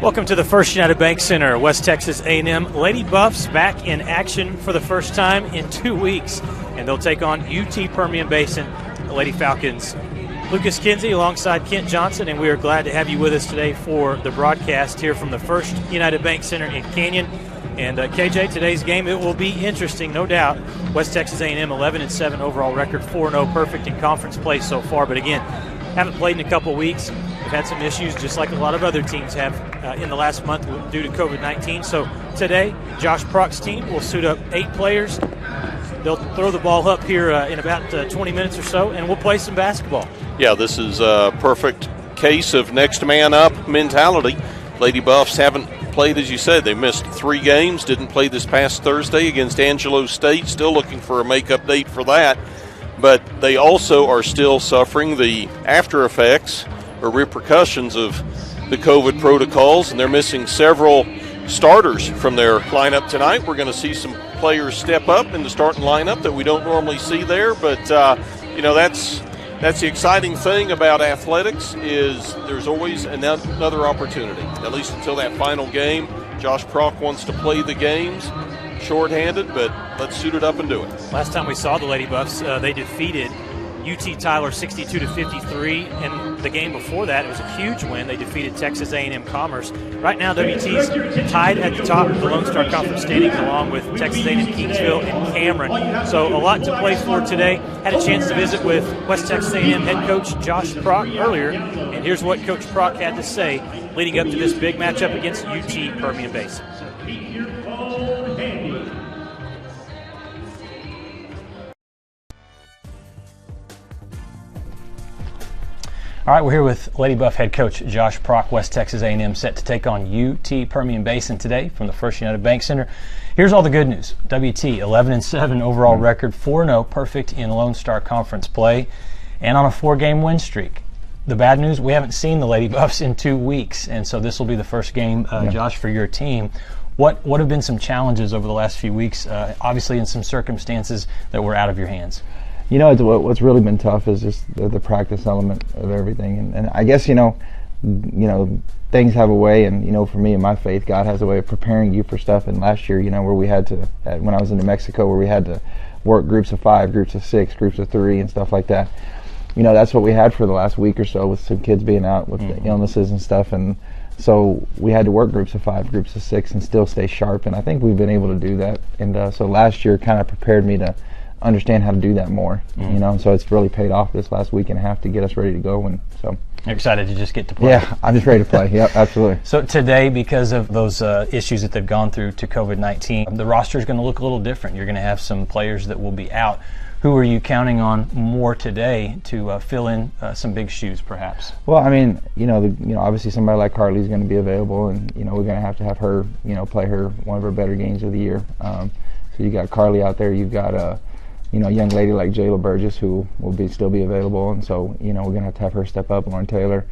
Welcome to the First United Bank Center. West Texas A&M Lady Buffs back in action for the first time in 2 weeks, and they'll take on UT Permian Basin, the Lady Falcons. Lucas Kinsey alongside Kent Johnson, and we are glad to have you with us today for the broadcast here from the First United Bank Center in Canyon. And KJ, today's game, it will be interesting, no doubt. West Texas A&M 11-7 overall record, 4-0 perfect in conference play so far, but again, haven't played in a couple weeks. We've had some issues, just like a lot of other teams have in the last month due to COVID-19. So today, Josh Prock's team will suit up 8 players. They'll throw the ball up here in about 20 minutes or so, and we'll play some basketball. Yeah, this is a perfect case of next man up mentality. Lady Buffs haven't played, as you said. They missed 3 games, didn't play this past Thursday against Angelo State. Still looking for a makeup date for that. But they also are still suffering the after effects or repercussions of the COVID protocols, and they're missing several starters from their lineup tonight. We're going to see some players step up in the starting lineup that we don't normally see there, but that's the exciting thing about athletics, is there's always another opportunity, at least until that final game. Josh Prock wants to play the games shorthanded, but let's suit it up and do it. Last time we saw the Lady Buffs, they defeated UT Tyler 62-53, and the game before that, it was a huge win. They defeated Texas A&M Commerce. Right now, WT's tied at the top of the Lone Star Conference standings, along with Texas A&M Kingsville and Cameron. So a lot to play for today. Had a chance to visit with West Texas A&M head coach Josh Prock earlier, and here's what Coach Prock had to say leading up to this big matchup against UT Permian Basin. All right, we're here with Lady Buff head coach Josh Prock. West Texas A&M set to take on UT Permian Basin today from the First United Bank Center. Here's all the good news. WT 11-7 overall record, 4-0 perfect in Lone Star Conference play, and on a 4-game win streak. The bad news, we haven't seen the Lady Buffs in 2 weeks, and so this will be the first game, Josh, for your team. What have been some challenges over the last few weeks, obviously in some circumstances that were out of your hands? You know, what's really been tough is just the practice element of everything, and I guess you know things have a way, and for me and my faith, God has a way of preparing you for stuff. And last year, where we had to, when I was in New Mexico, where we had to work groups of 5, groups of 6, groups of 3, and stuff like that. That's what we had for the last week or so, with some kids being out with the illnesses and stuff, and so we had to work groups of 5, groups of 6, and still stay sharp. And I think we've been able to do that. And so last year kind of prepared me to understand how to do that more, so it's really paid off this last week and a half to get us ready to go. And so you're excited to just get to play. Yeah, I'm just ready to play. Yep, absolutely. So today, because of those issues that they've gone through to COVID-19, the roster is going to look a little different. You're going to have some players that will be out. Who are you counting on more today to fill in some big shoes, perhaps? Well, I mean, obviously somebody like Carly's going to be available, and we're going to have her, play her one of her better games of the year. So you got Carly out there. You've got a young lady like Jayla Burgess, who will still be available, and so we're going to have her step up. Lauren Taylor,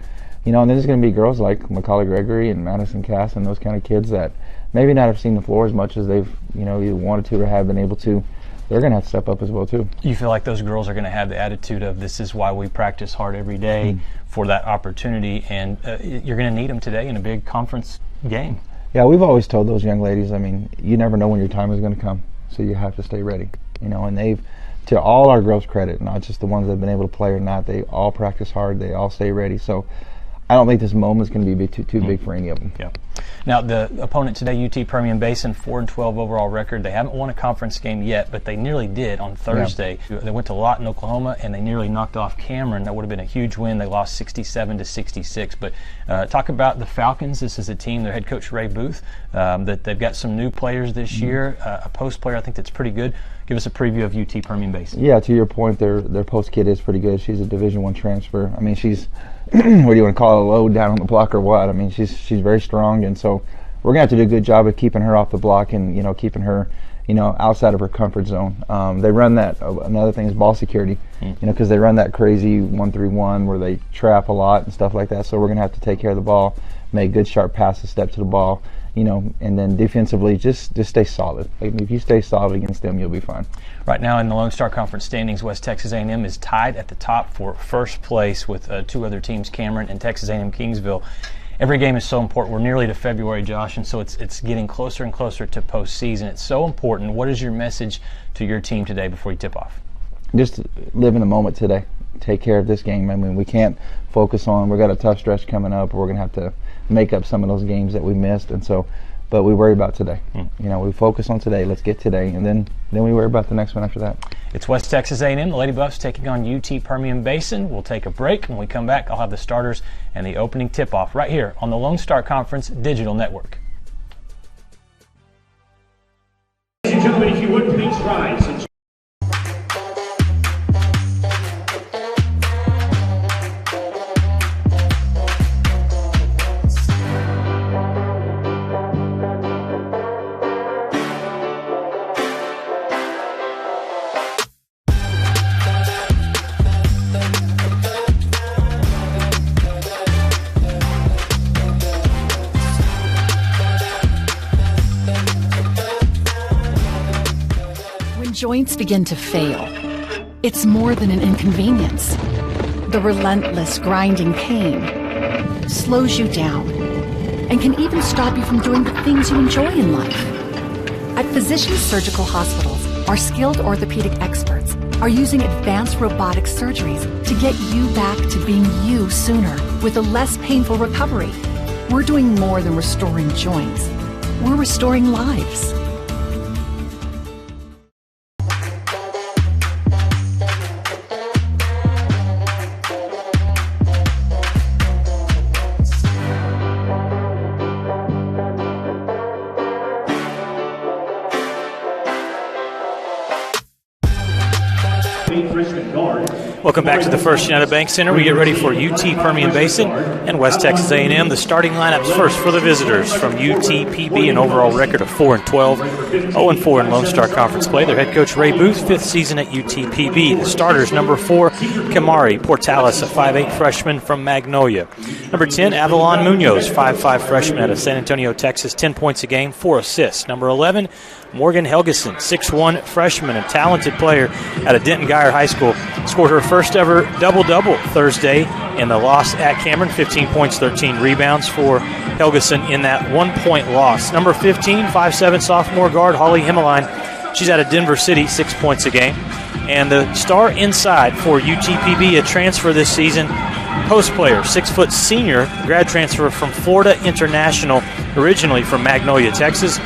and then there's going to be girls like Macaulay Gregory and Madison Cass and those kind of kids that maybe not have seen the floor as much as they've either wanted to or have been able to. They're going to have to step up as well too. You feel like those girls are going to have the attitude of, this is why we practice hard every day for that opportunity, and you're going to need them today in a big conference game. Yeah, we've always told those young ladies, I mean, you never know when your time is going to come, so you have to stay ready. And they've, to all our girls' credit, not just the ones that have been able to play or not, they all practice hard, they all stay ready. So I don't think this moment is going to be too big for any of them. Yeah. Now, the opponent today, UT Permian Basin, 4-12 overall record. They haven't won a conference game yet, but they nearly did on Thursday. Yeah. They went to Lawton, Oklahoma, and they nearly knocked off Cameron. That would have been a huge win. They lost 67-66. But talk about the Falcons. This is a team, their head coach Ray Booth, that they've got some new players this year, a post player I think that's pretty good. Give us a preview of UT Permian Basin. Yeah, to your point, their post kid is pretty good. She's a Division I transfer. I mean, she's what do you want to call it, a load down on the block or what? I mean, she's very strong, and so we're gonna have to do a good job of keeping her off the block and keeping her outside of her comfort zone. They run that. Another thing is ball security, because they run that crazy 1-3-1 where they trap a lot and stuff like that. So we're gonna have to take care of the ball, make good sharp passes, step to the ball. And then defensively, just stay solid. Like, if you stay solid against them, you'll be fine. Right now in the Lone Star Conference standings, West Texas A&M is tied at the top for first place with 2 other teams, Cameron and Texas A&M Kingsville. every game is so important. We're nearly to February, Josh, and so it's getting closer and closer to postseason. It's so important. What is your message to your team today before you tip off? Just live in the moment today. Take care of this game. I mean, we can't focus on, we've got a tough stretch coming up. We're going to have to make up some of those games that we missed, and so, but we worry about today. We focus on today. Let's get today, and then we worry about the next one after that. It's West Texas A&M, the Lady Buffs taking on UT Permian Basin. We'll take a break. When we come back, I'll have the starters and the opening tip-off right here on the Lone Star Conference Digital Network. Ladies and gentlemen, if you would please rise. Joints begin to fail. It's more than an inconvenience. The relentless grinding pain slows you down and can even stop you from doing the things you enjoy in life. At Physicians Surgical Hospitals, our skilled orthopedic experts are using advanced robotic surgeries to get you back to being you sooner with a less painful recovery. We're doing more than restoring joints. We're restoring lives. Welcome back to the First United Bank Center. We get ready for UT Permian Basin and West Texas A&M. The starting lineups first for the visitors from UTPB, an overall record of 4-12, 0-4 in Lone Star Conference play. Their head coach Ray Booth, fifth season at UTPB. The starters, number 4, Kamari Portales, a 5'8 freshman from Magnolia. Number 10, Avalon Munoz, 5'5 freshman out of San Antonio, Texas, 10 points a game, 4 assists. Number 11, Morgan Helgeson, 6'1 freshman and talented player out of Denton Guyer High School, scored her first ever double-double Thursday in the loss at Cameron, 15 points, 13 rebounds for Helgeson in that 1-point loss. Number 15, 5'7 sophomore guard Holly Himmeline, she's out of Denver City, 6 points a game. And the star inside for UTPB, a transfer this season, post player, 6' senior, grad transfer from Florida International, originally from Magnolia, Texas.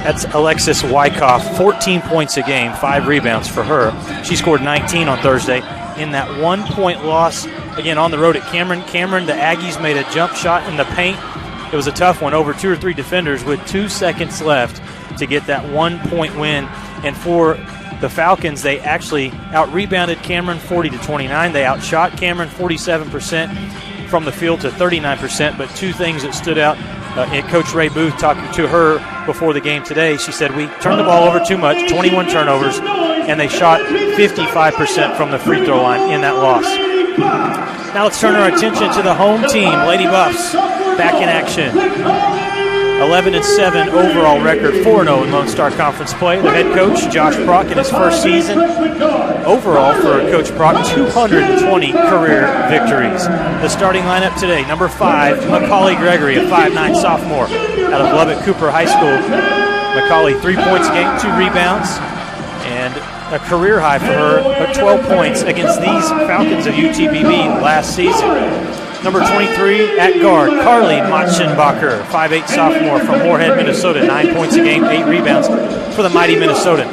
That's Alexis Wyckoff, 14 points a game, 5 rebounds for her. She scored 19 on Thursday in that 1-point loss, again, on the road at Cameron. Cameron, the Aggies made a jump shot in the paint. It was a tough one over 2 or 3 defenders with 2 seconds left to get that 1-point win. And for the Falcons, they actually out-rebounded Cameron 40-29. They outshot Cameron 47% from the field to 39%. But 2 things that stood out. Coach Ray Booth talking to her before the game today, she said, we turned the ball over too much, 21 turnovers, and they shot 55% from the free throw line in that loss. Now let's turn our attention to the home team, Lady Buffs, back in action. 11-7 overall record, 4-0 in Lone Star Conference play. The head coach, Josh Prock, in his first season. Overall for Coach Prock, 220 career victories. The starting lineup today, number 5, Macaulay Gregory, a 5'9 sophomore out of Lubbock Cooper High School. Macaulay, 3 points a game, 2 rebounds, and a career high for her of 12 points against these Falcons of UTPB last season. Number 23 at guard, Carly Matschenbacher, 5'8 sophomore from Moorhead, Minnesota, 9 points a game, 8 rebounds for the mighty Minnesotan.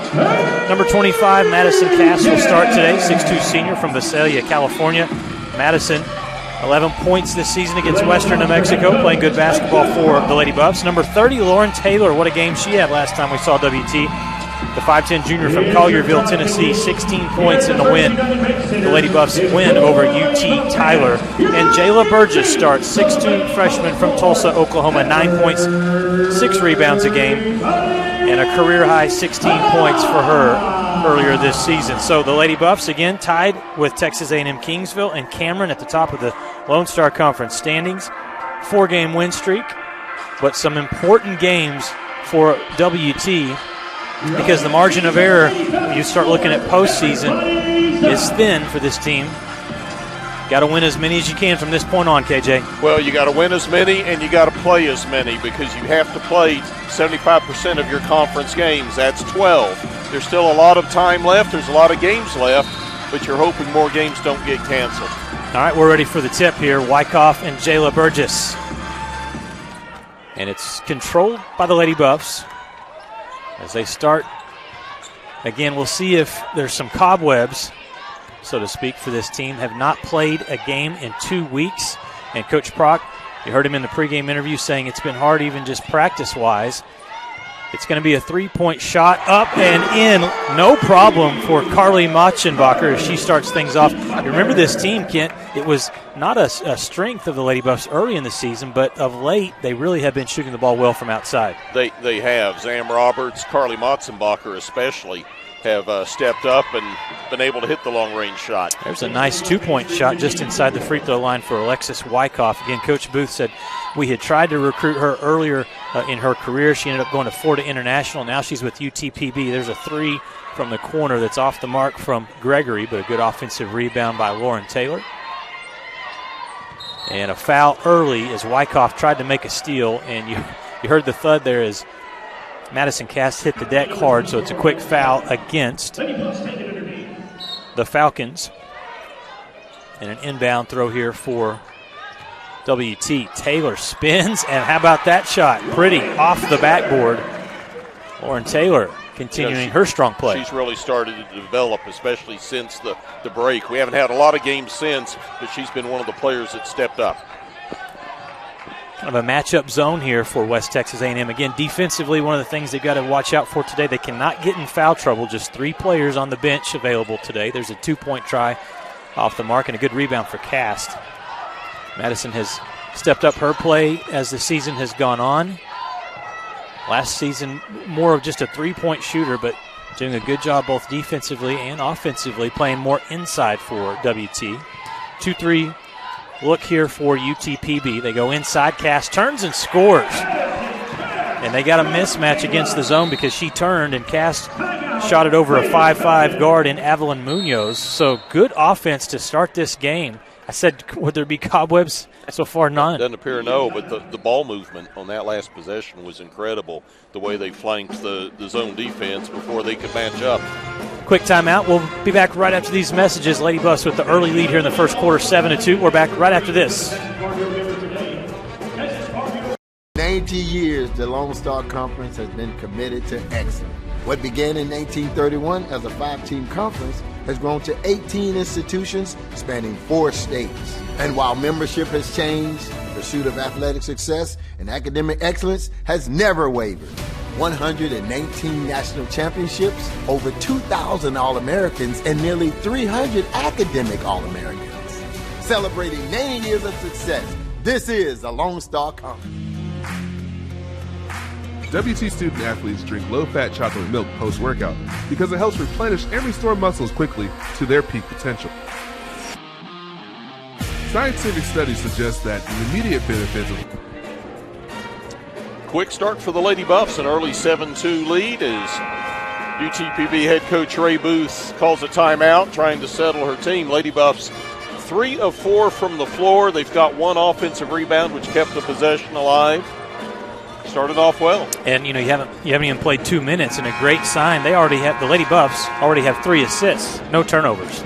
Number 25, Madison Cass will start today, 6'2 senior from Visalia, California. Madison, 11 points this season against Western New Mexico, playing good basketball for the Lady Buffs. Number 30, Lauren Taylor, what a game she had last time we saw WT. The 5'10 junior from Collierville, Tennessee, 16 points in the win. The Lady Buffs win over UT Tyler. And Jayla Burgess starts, 6'2 freshman from Tulsa, Oklahoma, 9 points, 6 rebounds a game, and a career-high 16 points for her earlier this season. So the Lady Buffs, again, tied with Texas A&M Kingsville and Cameron at the top of the Lone Star Conference standings. 4-game win streak, but some important games for WT, because the margin of error, when you start looking at postseason, is thin for this team. Got to win as many as you can from this point on, KJ. Well, you got to win as many and you got to play as many because you have to play 75% of your conference games. That's 12. There's still a lot of time left. There's a lot of games left, but you're hoping more games don't get canceled. All right, we're ready for the tip here. Wyckoff and Jayla Burgess. And it's controlled by the Lady Buffs as they start. Again, we'll see if there's some cobwebs, so to speak, for this team. Have not played a game in 2 weeks. And Coach Prock, you heard him in the pregame interview saying it's been hard even just practice-wise. It's going to be a three-point shot up and in. No problem for Carly Machenbacher as she starts things off. You remember this team, Kent, it was not a strength of the Lady Buffs early in the season, but of late they really have been shooting the ball well from outside. They have. Zam Roberts, Carly Machenbacher especially have stepped up and been able to hit the long-range shot. There's a nice two-point shot just inside the free throw line for Alexis Wyckoff. Again, Coach Booth said we had tried to recruit her earlier in her career. She ended up going to Florida International. Now she's with UTPB. There's a three from the corner that's off the mark from Gregory, but a good offensive rebound by Lauren Taylor. And a foul early as Wyckoff tried to make a steal, and you heard the thud there as Madison Cass hit the deck hard, so it's a quick foul against the Falcons. And an inbound throw here for WT. Taylor spins, and how about that shot? Pretty off the backboard. Lauren Taylor continuing her strong play. She's really started to develop, especially since the break. We haven't had a lot of games since, but she's been one of the players that stepped up. Kind of a matchup zone here for West Texas A&M. Again, defensively, one of the things they've got to watch out for today, they cannot get in foul trouble. Just 3 players on the bench available today. There's a 2-point try off the mark and a good rebound for Cast. Madison has stepped up her play as the season has gone on. Last season, more of just a 3-point shooter, but doing a good job both defensively and offensively, playing more inside for WT. 2-3 look here for UTPB. They go inside. Cass turns and scores. And they got a mismatch against the zone because she turned and Cass shot it over a 5'5 guard in Evelyn Munoz. So good offense to start this game. I said, would there be cobwebs? So far, none. Doesn't appear no, but the ball movement on that last possession was incredible, the way they flanked the zone defense before they could match up. Quick timeout. We'll be back right after these messages. Lady Buffs with the early lead here in the first quarter, 7-2. We're back right after this. 90 years, the Lone Star Conference has been committed to excellence. What began in 1931 as a 5-team conference has grown to 18 institutions spanning 4 states. And while membership has changed, the pursuit of athletic success and academic excellence has never wavered. 119 national championships, over 2,000 All-Americans, and nearly 300 academic All-Americans. Celebrating 90 years of success, this is the Lone Star Conference. WT student athletes drink low-fat chocolate milk post-workout because it helps replenish and restore muscles quickly to their peak potential. Scientific studies suggest that the immediate benefits of Quick start for the Lady Buffs, an early 7-2 lead as UTPB head coach Ray Booth calls a timeout, trying to settle her team. Lady Buffs 3 of 4 from the floor. They've got 1 offensive rebound, which kept the possession alive. Started off well. And you haven't even played 2 minutes, and a great sign. The Lady Buffs already have 3 assists, no turnovers.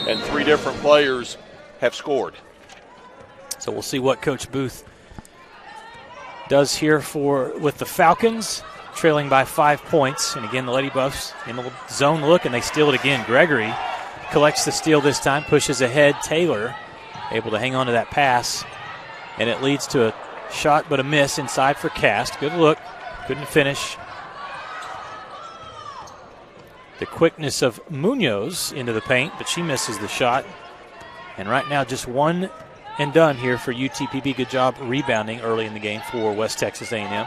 And 3 different players have scored. So we'll see what Coach Booth does here with the Falcons, trailing by 5 points. And again, the Lady Buffs in the zone look, and they steal it again. Gregory collects the steal this time, pushes ahead. Taylor able to hang on to that pass, and it leads to a shot but a miss inside for Cast. Good look, couldn't finish. The quickness of Munoz into the paint, but she misses the shot. And right now just 1 and done here for UTPB. Good job rebounding early in the game for West Texas A&M.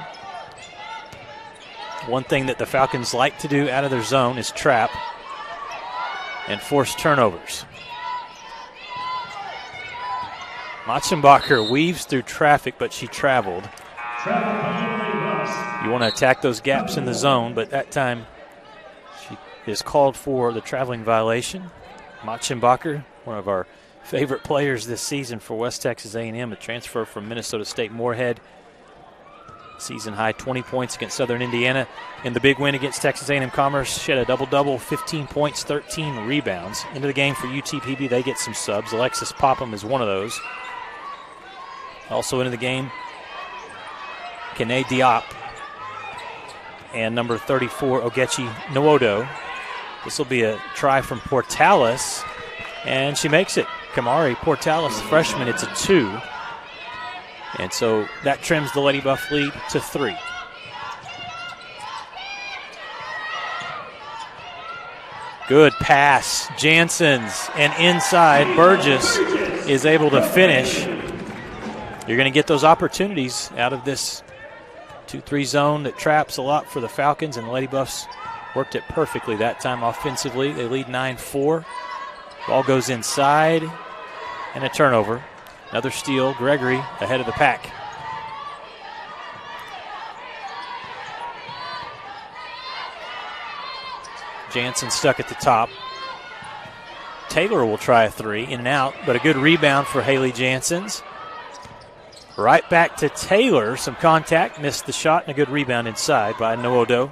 One thing that the Falcons like to do out of their zone is trap and force turnovers. Machenbacher weaves through traffic, but she traveled. You want to attack those gaps in the zone, but that time she is called for the traveling violation. Machenbacher, one of our favorite players this season for West Texas A&M, a transfer from Minnesota State Moorhead. Season high 20 points against Southern Indiana. In the big win against Texas A&M Commerce, she had a double-double, 15 points, 13 rebounds. Into the game for UTPB, they get some subs. Alexis Popham is one of those. Also into the game, Kene Diop and number 34, Ogechi Nwodo. This will be a try from Portales, and she makes it. Kamari Portales, freshman, it's a 2. And so that trims the Lady Buff lead to 3. Good pass, Jansen's, and inside, Burgess is able to finish. You're going to get those opportunities out of this 2-3 zone that traps a lot for the Falcons, and the Lady Buffs worked it perfectly that time offensively. They lead 9-4. Ball goes inside, and a turnover. Another steal, Gregory ahead of the pack. Jansen stuck at the top. Taylor will try a 3, in and out, but a good rebound for Haley Jansen's. Right back to Taylor, some contact, missed the shot, and a good rebound inside by Nwodo.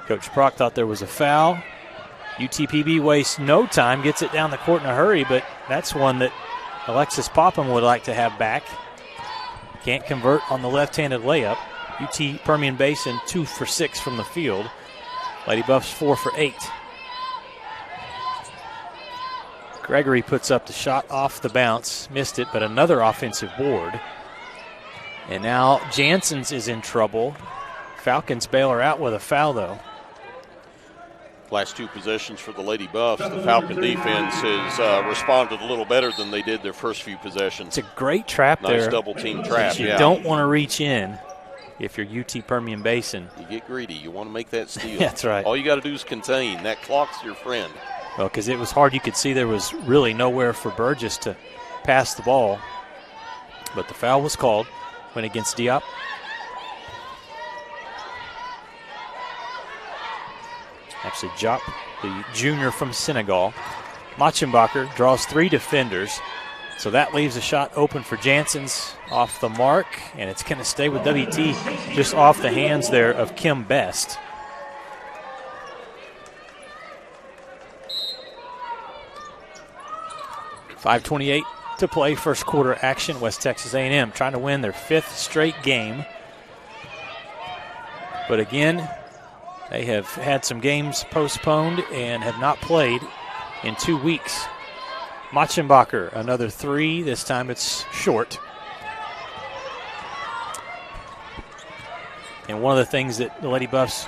Coach Prock thought there was a foul. UTPB wastes no time, gets it down the court in a hurry, but that's one that Alexis Popham would like to have back. Can't convert on the left-handed layup. UT Permian Basin 2 for 6 from the field. Lady Buffs 4 for 8. Gregory puts up the shot off the bounce, missed it, but another offensive board. And now Jansen's is in trouble. Falcons bail her out with a foul, though. Last 2 possessions for the Lady Buffs, the Falcon defense has responded a little better than they did their first few possessions. It's a great trap there. Nice double-team trap, You don't want to reach in if you're UT Permian Basin. You get greedy. You want to make that steal. That's right. All you got to do is contain. That clock's your friend. Well, because it was hard. You could see there was really nowhere for Burgess to pass the ball. But the foul was called. Went against Diop. Actually, Jop, the junior from Senegal. Machenbacher draws 3 defenders. So that leaves a shot open for Jansen's off the mark. And it's going to stay with WT just off the hands there of Kim Best. .5:28 to play, first quarter action. West Texas A&M trying to win their 5th straight game. But again, they have had some games postponed and have not played in 2 weeks. Machenbacher, another 3. This time it's short. And one of the things that the Lady Buffs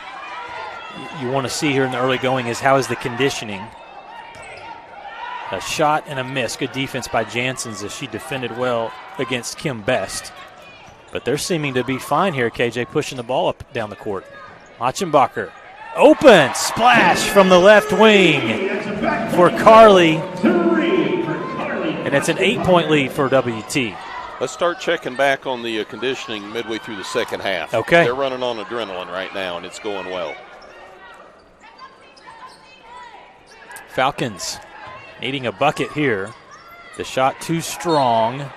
you want to see here in the early going is how is the conditioning. A shot and a miss. Good defense by Jansen's as she defended well against Kim Best. But they're seeming to be fine here, KJ, pushing the ball up down the court. Machenbacher. Open splash from the left wing for Carly. And it's an 8-point lead for WT. Let's start checking back on the conditioning midway through the second half. Okay. They're running on adrenaline right now, and it's going well. Falcons needing a bucket here. The shot too strong,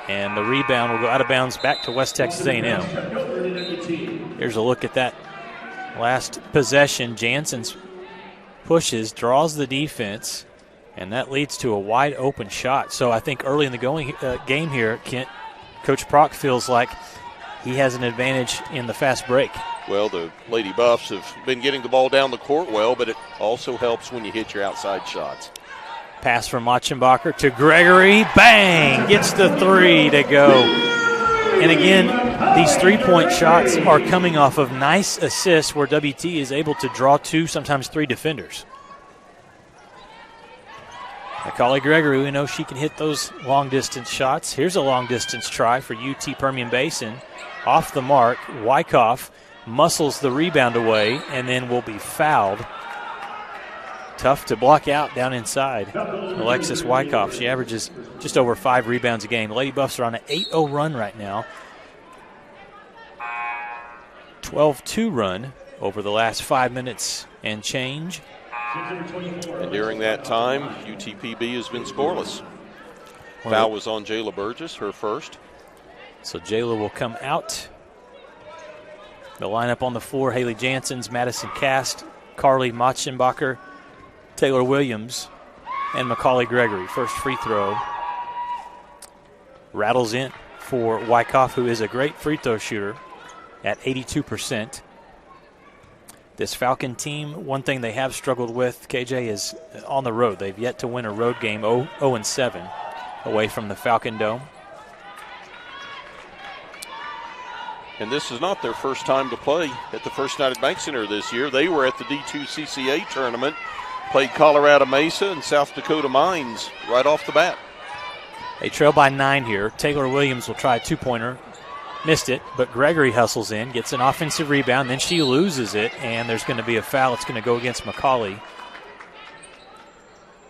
and the rebound will go out of bounds back to West Texas A&M. Here's a look at that last possession. Jansen's pushes, draws the defense, and that leads to a wide open shot. So I think early in the game here, Kent, Coach Prock feels like he has an advantage in the fast break. Well, the Lady Buffs have been getting the ball down the court well, but it also helps when you hit your outside shots. Pass from Machenbacher to Gregory. Bang! Gets the 3 to go. And again, these 3-point shots are coming off of nice assists where WT is able to draw 2, sometimes 3 defenders. Macaulay Gregory, we know she can hit those long-distance shots. Here's a long-distance try for UT Permian Basin. Off the mark, Wyckoff muscles the rebound away and then will be fouled. Tough to block out down inside. Alexis Wyckoff, she averages just over 5 rebounds a game. Lady Buffs are on an 8-0 run right now. 12-2 run over the last 5 minutes and change. And during that time, UTPB has been scoreless. Foul was on Jayla Burgess, her first. So Jayla will come out. The lineup on the floor: Haley Janssens, Madison Cast, Carly Machenbacher, Taylor Williams, and Macaulay Gregory. First free throw rattles in for Wyckoff, who is a great free throw shooter at 82%. This Falcon team, one thing they have struggled with, KJ, is on the road. They've yet to win a road game, 0-7 away from the Falcon Dome. And this is not their first time to play at the First United Bank Center this year. They were at the D2 CCA tournament, played Colorado Mesa and South Dakota Mines right off the bat. They trail by 9 here. Taylor Williams will try a two-pointer. Missed it, but Gregory hustles in, gets an offensive rebound, then she loses it, and there's going to be a foul. It's going to go against Macaulay.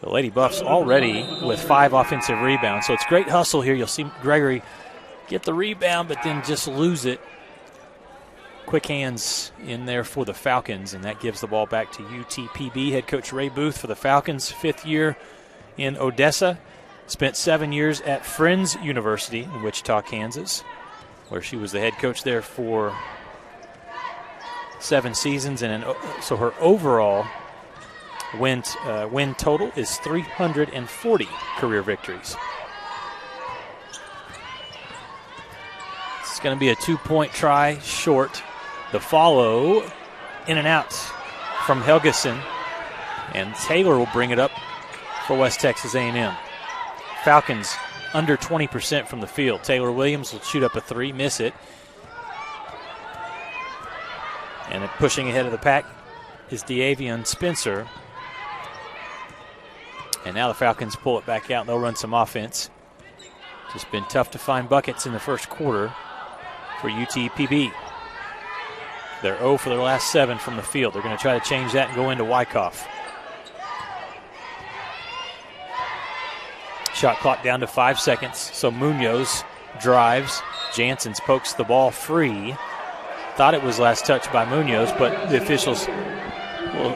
The Lady Buffs already with 5 offensive rebounds, so it's great hustle here. You'll see Gregory get the rebound, but then just lose it. Quick hands in there for the Falcons, and that gives the ball back to UTPB. Head coach Ray Booth for the Falcons, 5th year in Odessa. Spent 7 years at Friends University in Wichita, Kansas, where she was the head coach there for 7 seasons. And so her overall win total is 340 career victories. It's going to be a 2-point try short. The follow in and out from Helgeson, and Taylor will bring it up for West Texas A&M. Falcons under 20% from the field. Taylor Williams will shoot up a 3, miss it. And pushing ahead of the pack is De'Avion Spencer. And now the Falcons pull it back out, and they'll run some offense. Just been tough to find buckets in the first quarter for UTPB. They're 0 for their last 7 from the field. They're going to try to change that and go into Wyckoff. Shot clock down to 5 seconds. So Munoz drives. Janssens pokes the ball free. Thought it was last touch by Munoz, but the officials will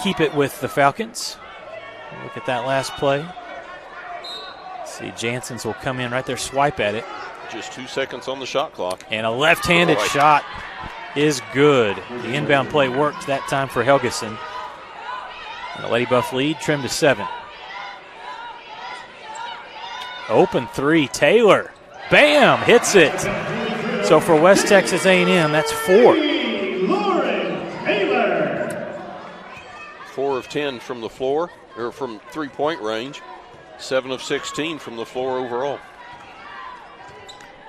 keep it with the Falcons. Look at that last play. See, Janssens will come in right there, swipe at it. Just 2 seconds on the shot clock. And a left-handed shot is good. The inbound play worked that time for Helgeson. And the Lady Buff lead trimmed to 7. Open 3, Taylor. Bam! Hits it. So for West Texas A&M, that's 4. 4 of 10 from the floor, or from 3-point range. 7 of 16 from the floor overall.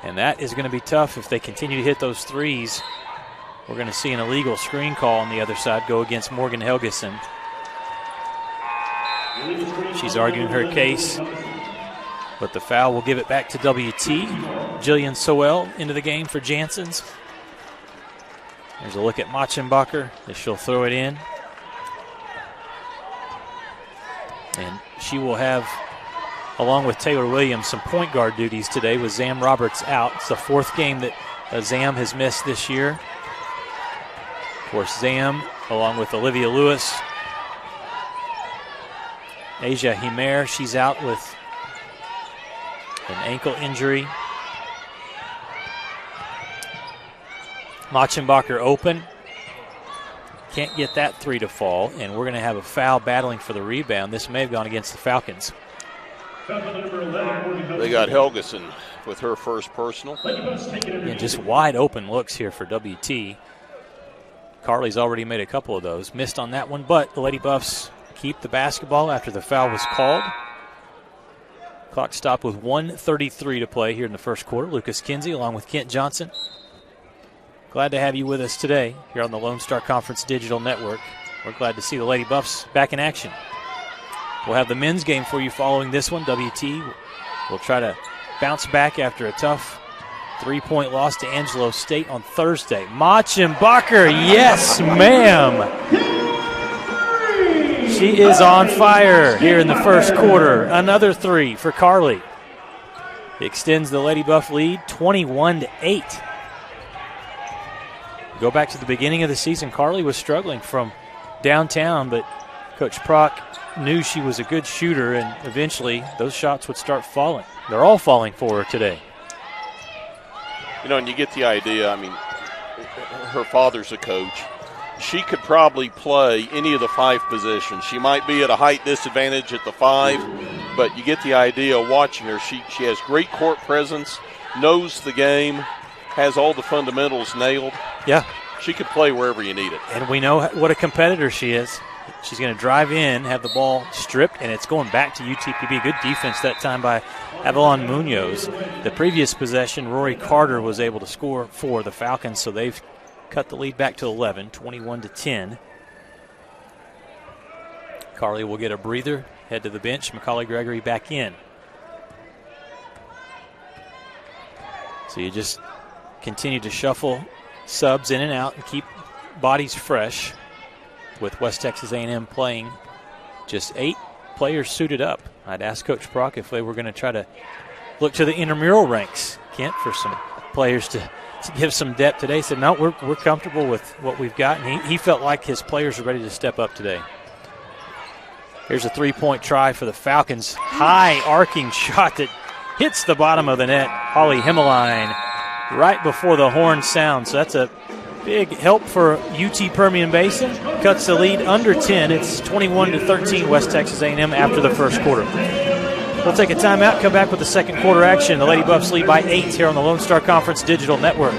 And that is going to be tough if they continue to hit those threes. We're going to see an illegal screen call on the other side go against Morgan Helgeson. She's arguing her case, but the foul will give it back to WT. Jillian Sowell into the game for Janssens. There's a look at Machenbacher as she'll throw it in. And she will have, along with Taylor Williams, some point guard duties today with Zam Roberts out. It's the 4th game that Zam has missed this year. Of course, Zam, along with Olivia Lewis, Asia Himer, she's out with an ankle injury. Machenbacher open. Can't get that 3 to fall, and we're going to have a foul battling for the rebound. This may have gone against the Falcons. They got Helgeson with her first personal. And just wide open looks here for WT. Carly's already made a couple of those. Missed on that one, but the Lady Buffs keep the basketball after the foul was called. Clock stopped with 1:33 to play here in the first quarter. Lucas Kinsey along with Kent Johnson. Glad to have you with us today here on the Lone Star Conference Digital Network. We're glad to see the Lady Buffs back in action. We'll have the men's game for you following this one. WT will try to bounce back after a tough 3-point loss to Angelo State on Thursday. Machenbacher, yes, ma'am. She is on fire here in the first quarter. Another 3 for Carly. Extends the Lady Buff lead 21-8. Go back to the beginning of the season, Carly was struggling from downtown, but Coach Prock knew she was a good shooter, and eventually those shots would start falling. They're all falling for her today. And you get the idea. I mean, her father's a coach. She could probably play any of the 5 positions. She might be at a height disadvantage at the 5, but you get the idea watching her. She has great court presence, knows the game, has all the fundamentals nailed. Yeah. She could play wherever you need it. And we know what a competitor she is. She's going to drive in, have the ball stripped, and it's going back to UTPB. Good defense that time by Avalon Munoz. The previous possession, Rory Carter was able to score for the Falcons, so they've cut the lead back to 11, 21-10. Carly will get a breather, head to the bench. Macaulay Gregory back in. So you just continue to shuffle subs in and out and keep bodies fresh, with West Texas A&M playing just 8 players suited up. I'd ask Coach Prock if they were going to try to look to the intramural ranks, Kent, for some players to give some depth today. He said, no, we're comfortable with what we've got, and he felt like his players are ready to step up today. Here's a 3-point try for the Falcons. High arcing shot that hits the bottom of the net. Holly Himmeline right before the horn sounds. So that's a big help for UT Permian Basin. Cuts the lead under 10. It's 21-13 West Texas A&M after the first quarter. We'll take a timeout, come back with the second quarter action. The Lady Buffs lead by 8 here on the Lone Star Conference Digital Network.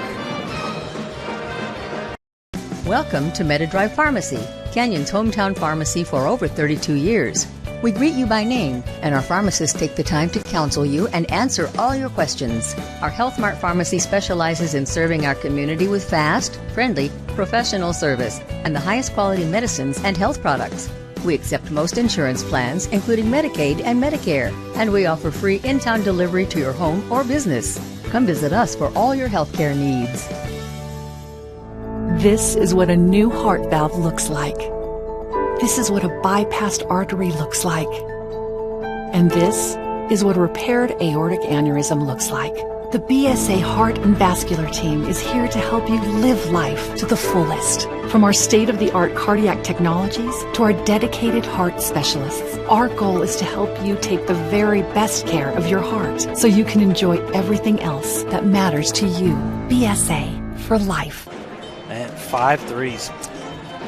Welcome to MetaDrive Pharmacy, Canyon's hometown pharmacy for over 32 years. We greet you by name, and our pharmacists take the time to counsel you and answer all your questions. Our Health Mart Pharmacy specializes in serving our community with fast, friendly, professional service and the highest quality medicines and health products. We accept most insurance plans, including Medicaid and Medicare, and we offer free in-town delivery to your home or business. Come visit us for all your healthcare needs. This is what a new heart valve looks like. This is what a bypassed artery looks like. And this is what a repaired aortic aneurysm looks like. The BSA Heart and Vascular team is here to help you live life to the fullest. From our state-of-the-art cardiac technologies to our dedicated heart specialists, our goal is to help you take the very best care of your heart so you can enjoy everything else that matters to you. BSA for life. And 5 threes.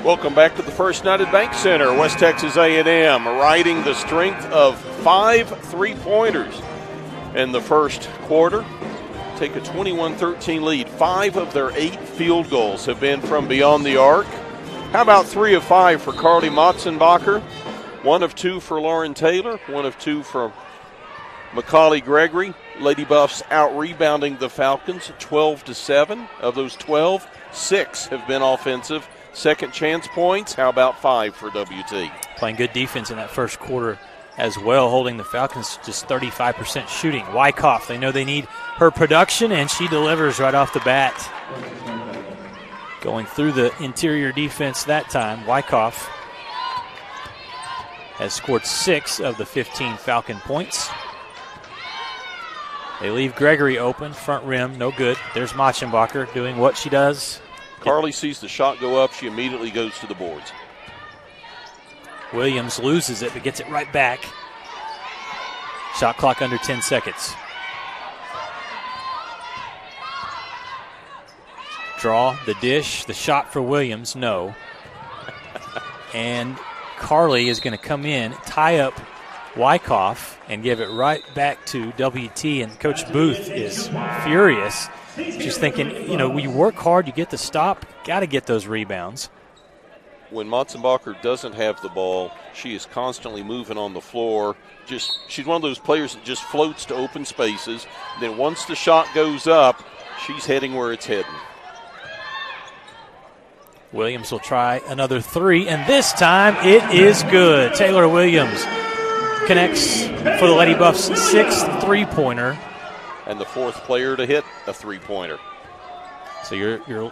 Welcome back to the First United Bank Center. West Texas A&M riding the strength of 5 3-pointers in the first quarter. Take a 21-13 lead. 5 of their 8 field goals have been from beyond the arc. How about 3 of 5 for Carly Motzenbacher? 1 of 2 for Lauren Taylor. 1 of 2 for Macaulay Gregory. Lady Buffs out-rebounding the Falcons 12-7. Of those 12, 6 have been offensive. Second chance points, how about 5 for WT? Playing good defense in that first quarter as well, holding the Falcons just 35% shooting. Wyckoff, they know they need her production, and she delivers right off the bat. Going through the interior defense that time, Wyckoff has scored 6 of the 15 Falcon points. They leave Gregory open, front rim, no good. There's Motzenbacher doing what she does. Carly sees the shot go up. She immediately goes to the boards. Williams loses it, but gets it right back. Shot clock under 10 seconds. Draw, the dish, the shot for Williams, no. And Carly is going to come in, tie up Wyckoff, and give it right back to WT. And Coach Booth is furious. She's thinking, when you work hard, you get the stop, got to get those rebounds. When Motzenbacher doesn't have the ball, she is constantly moving on the floor. She's one of those players that just floats to open spaces. Then once the shot goes up, she's heading where it's heading. Williams will try another 3, and this time it is good. Taylor Williams connects for the Lady Buffs' 6th three-pointer. And the 4th player to hit a 3-pointer. So you're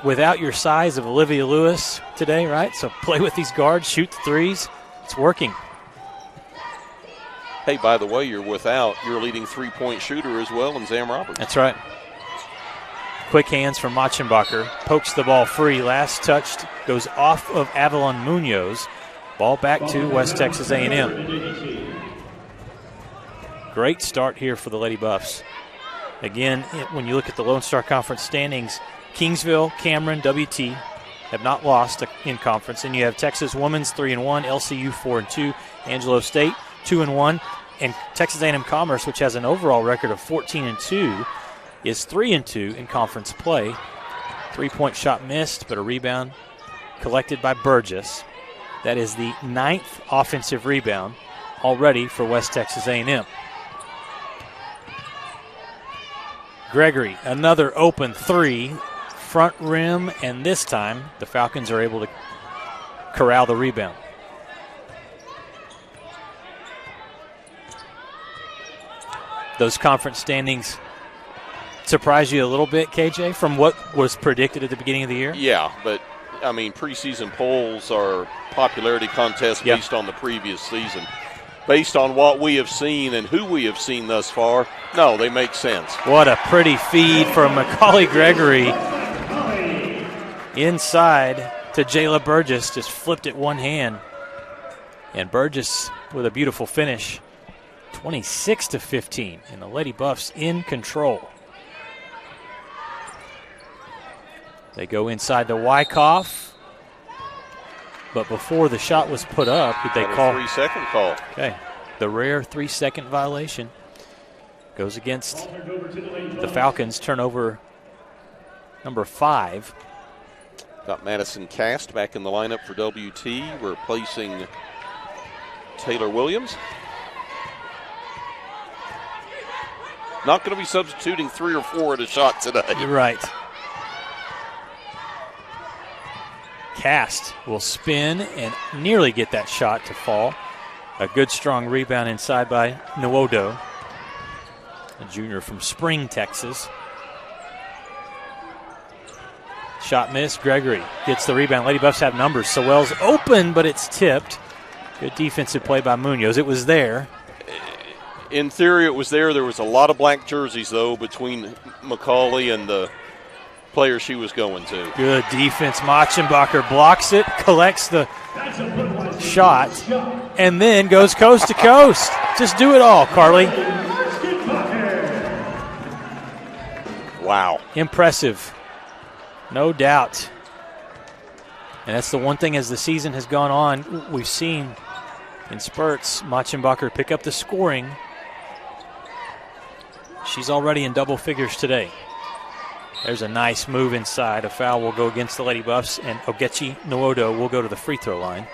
without your size of Olivia Lewis today, right? So play with these guards, shoot the threes. It's working. Hey, by the way, you're without your leading 3-point shooter as well in Zam Roberts. That's right. Quick hands from Motzenbacher. Pokes the ball free. Last touched goes off of Avalon Munoz. Ball back to West Texas A&M. Great start here for the Lady Buffs. Again, when you look at the Lone Star Conference standings, Kingsville, Cameron, WT have not lost in conference. And you have Texas Women's 3-1, LCU 4-2, Angelo State 2-1, and Texas A&M Commerce, which has an overall record of 14-2, is 3-2 in conference play. 3-point shot missed, but a rebound collected by Burgess. That is the 9th offensive rebound already for West Texas A&M. Gregory, another open three, front rim, and this time the Falcons are able to corral the rebound. Those conference standings surprise you a little bit, KJ, from what was predicted at the beginning of the year? Yeah, but, I mean, preseason polls are popularity contests based on the previous season. Based on what we have seen and who we have seen thus far, no, they make sense. What a pretty feed from Macaulay Gregory. Inside to Jayla Burgess, just flipped it one hand. And Burgess with a beautiful finish. 26-15, and the Lady Buffs in control. They go inside to Wyckoff, but before the shot was put up, did they call? 3-second call. Okay, the rare 3-second violation goes against the Falcons. Turnover number 5. Got Madison Cast back in the lineup for WT, replacing Taylor Williams. Not going to be substituting 3 or 4 at a shot today. You're right. Cast will spin and nearly get that shot to fall. A good strong rebound inside by Nwodo, a junior from Spring, Texas. Shot missed. Gregory gets the rebound. Lady Buffs have numbers. Sewell's open, but it's tipped. Good defensive play by Munoz. It was there. In theory, it was there. There was a lot of black jerseys, though, between Macaulay and the player she was going to. Good defense. Machenbacher blocks it, collects the shot, and then goes coast to coast. Just do it all, Carly. Wow. Impressive. No doubt. And that's the one thing as the season has gone on, we've seen in spurts Machenbacher pick up the scoring. She's already in double figures today. There's a nice move inside. A foul will go against the Lady Buffs, and Ogechi Nwodo will go to the free throw line.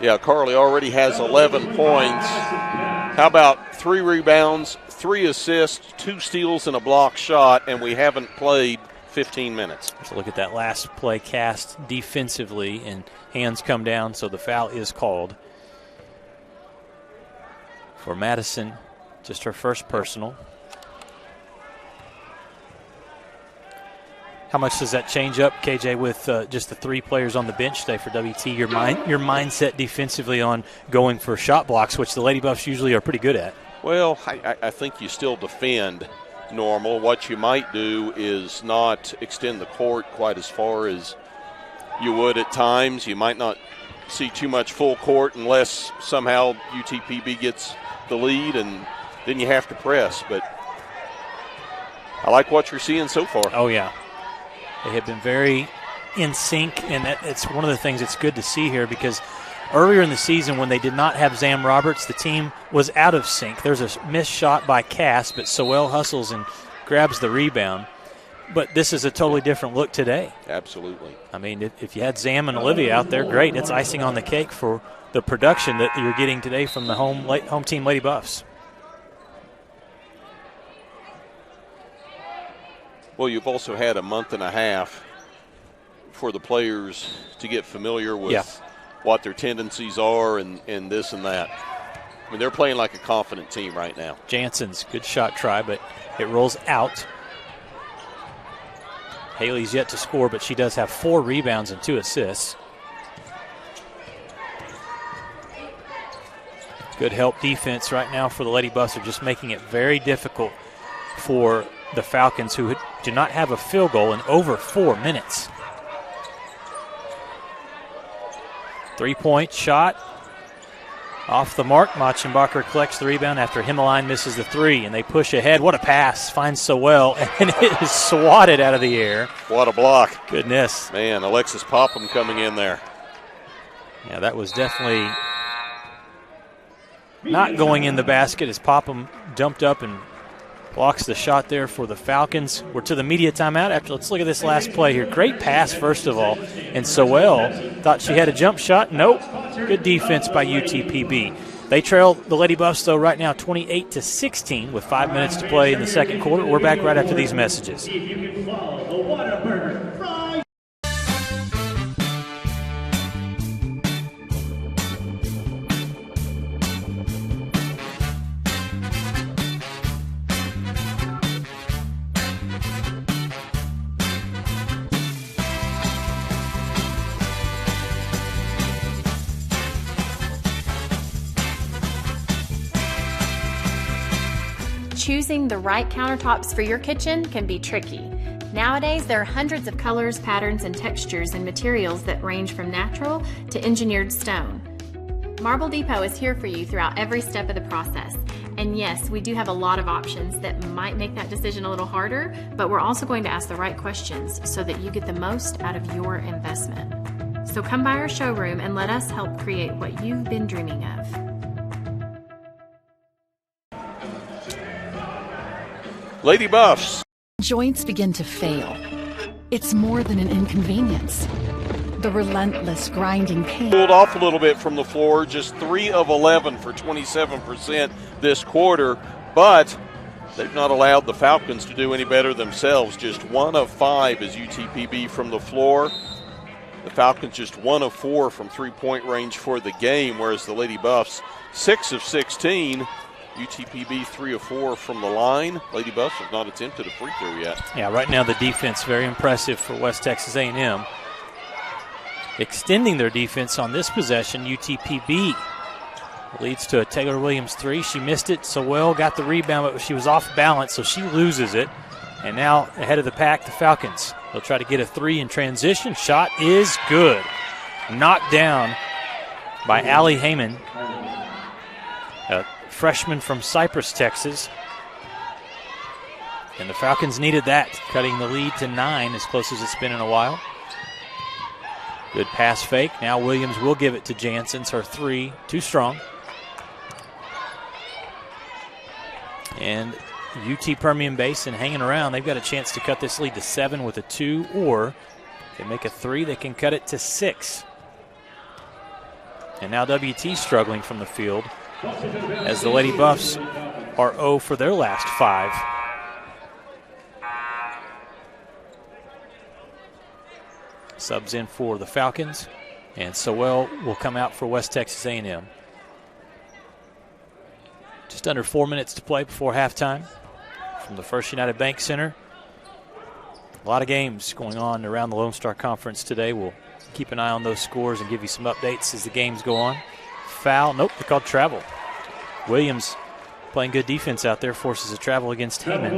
Yeah, Carly already has 11 points. How about 3 rebounds, 3 assists, 2 steals, and a block shot, and we haven't played 15 minutes. Let's look at that last play. Cast defensively, and hands come down, so the foul is called. For Madison, just her first personal. How much does that change up, KJ, with just the 3 players on the bench today for WT? Your mindset defensively on going for shot blocks, which the Lady Buffs usually are pretty good at. Well, I think you still defend normal. What you might do is not extend the court quite as far as you would at times. You might not see too much full court unless somehow UTPB gets the lead, and then you have to press. But I like what you're seeing so far. Oh, yeah. They have been very in sync, and it's one of the things that's good to see here, because earlier in the season when they did not have Zam Roberts, the team was out of sync. There's a missed shot by Cass, but Sewell hustles and grabs the rebound. But this is a totally different look today. Absolutely. I mean, if you had Zam and Olivia out there, great. It's icing on the cake for the production that you're getting today from the home team Lady Buffs. Well, you've also had a month and a half for the players to get familiar with what their tendencies are and this and that. I mean, they're playing like a confident team right now. Jansen's good shot try, but it rolls out. Haley's yet to score, but she does have 4 rebounds and 2 assists. Good help defense right now for the Lady Buffs. Are just making it very difficult for the Falcons, who do not have a field goal in over 4 minutes. Three-point shot. Off the mark. Machenbacher collects the rebound after Himmeline misses the three, and they push ahead. What a pass. Finds Sewell, and it is swatted out of the air. What a block. Goodness. Man, Alexis Popham coming in there. Yeah, that was definitely not going in the basket as Popham jumped up and blocks the shot there for the Falcons. We're to the media timeout. Let's look at this last play here. Great pass, first of all. And Sewell thought she had a jump shot. Nope. Good defense by UTPB. They trail the Lady Buffs, though, right now 28-16 with 5 minutes to play in the second quarter. We're back right after these messages. Choosing the right countertops for your kitchen can be tricky. Nowadays, there are hundreds of colors, patterns, and textures and materials that range from natural to engineered stone. Marble Depot is here for you throughout every step of the process. And yes, we do have a lot of options that might make that decision a little harder, but we're also going to ask the right questions so that you get the most out of your investment. So come by our showroom and let us help create what you've been dreaming of. Lady Buffs. Joints begin to fail. It's more than an inconvenience. The relentless grinding pain. Pulled off a little bit from the floor, just 3 of 11 for 27% this quarter, but they've not allowed the Falcons to do any better themselves. Just 1 of 5 is UTPB from the floor. The Falcons just 1 of 4 from three-point range for the game, whereas the Lady Buffs 6 of 16. UTPB 3 of 4 from the line. Lady Buffs have not attempted a free throw yet. Yeah, right now the defense very impressive for West Texas A&M. Extending their defense on this possession, UTPB leads to a Taylor Williams 3. She missed it. Sewell got the rebound, but she was off balance, so she loses it. And now ahead of the pack, the Falcons. They'll try to get a 3 in transition. Shot is good. Knocked down by Allie Heyman, a freshman from Cypress, Texas. And the Falcons needed that, cutting the lead to 9, as close as it's been in a while. Good pass fake. Now Williams will give it to Jansen's. Her 3, too strong. And UT Permian Basin hanging around. They've got a chance to cut this lead to 7 with a 2, or if they make a 3, they can cut it to 6. And now WT struggling from the field, as the Lady Buffs are 0 for their last 5. Subs in for the Falcons, and Sewell will come out for West Texas A&M. Just under 4 minutes to play before halftime from the First United Bank Center. A lot of games going on around the Lone Star Conference today. We'll keep an eye on those scores and give you some updates as the games go on. Foul. Nope, they're called travel. Williams playing good defense out there, forces a travel against Heyman.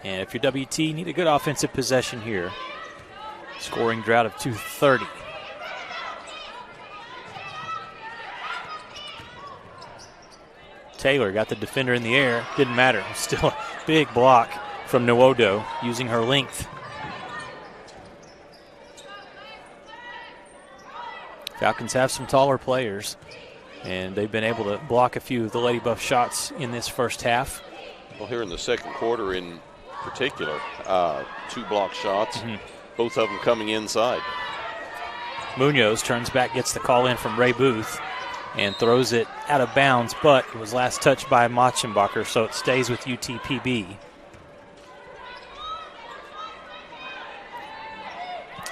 And if you're WT, need a good offensive possession here. Scoring drought of 230. Taylor got the defender in the air. Didn't matter. Still a big block from Nwodo using her length. Falcons have some taller players, and they've been able to block a few of the Lady Buff shots in this first half. Well, here in the second quarter in particular, 2 block shots, both of them coming inside. Munoz turns back, gets the call in from Ray Booth, and throws it out of bounds, but it was last touched by Machenbacher, so it stays with UTPB.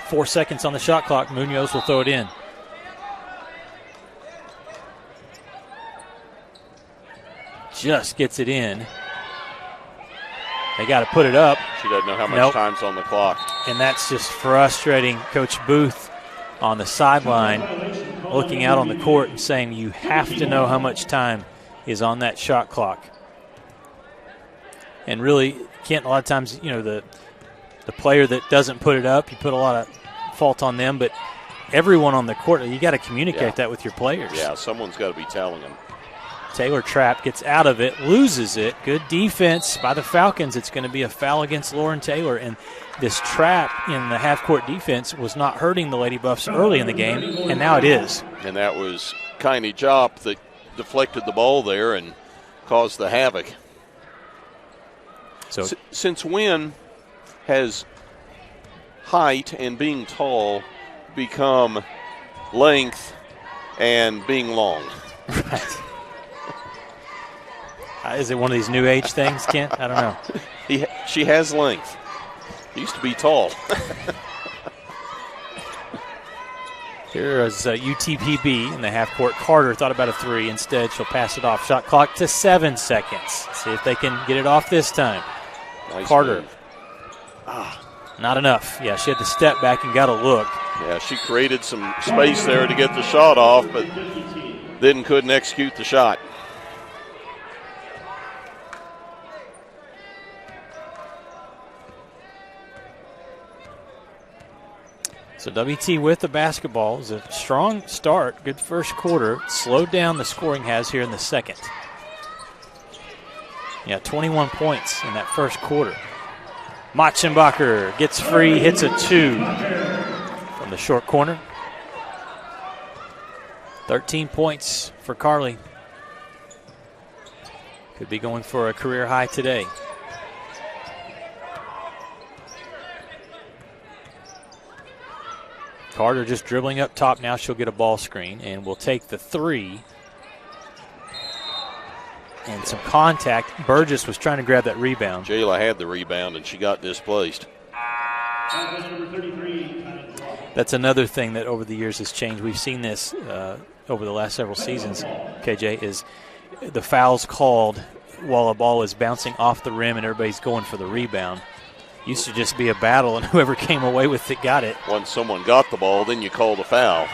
4 seconds on the shot clock. Munoz will throw it in. Just gets it in. They got to put it up. She doesn't know how much time's on the clock. And that's just frustrating. Coach Booth on the sideline looking out on the court and saying you have to know how much time is on that shot clock. And really, can't a lot of times, the the player that doesn't put it up, you put a lot of fault on them, but everyone on the court, you got to communicate that with your players. Yeah, someone's got to be telling them. Taylor Trapp gets out of it, loses it. Good defense by the Falcons. It's going to be a foul against Lauren Taylor, and this trap in the half-court defense was not hurting the Lady Buffs early in the game, and now it is. And that was Kaini Jop that deflected the ball there and caused the havoc. So since when has height and being tall become length and being long? Right. Is it one of these new age things, Kent? I don't know. She has length. Used to be tall. Here is UTPB in the half court. Carter thought about a three. Instead, she'll pass it off. Shot clock to 7 seconds. See if they can get it off this time. Nice Carter. move. Not enough. Yeah, she had to step back and got a look. Yeah, she created some space there to get the shot off, but then couldn't execute the shot. So WT with the basketball is a strong start. Good first quarter. Slowed down the scoring has here in the second. Yeah, 21 points in that first quarter. Machenbacher gets free, hits a 2 from the short corner. 13 points for Carly. Could be going for a career high today. Carter just dribbling up top. Now she'll get a ball screen and will take the three. And some contact. Burgess was trying to grab that rebound. Jayla had the rebound and she got displaced. That's another thing that over the years has changed. We've seen this over the last several seasons, KJ, is the fouls called while a ball is bouncing off the rim and everybody's going for the rebound. Used to just be a battle, and whoever came away with it got it. Once someone got the ball, then you called a foul.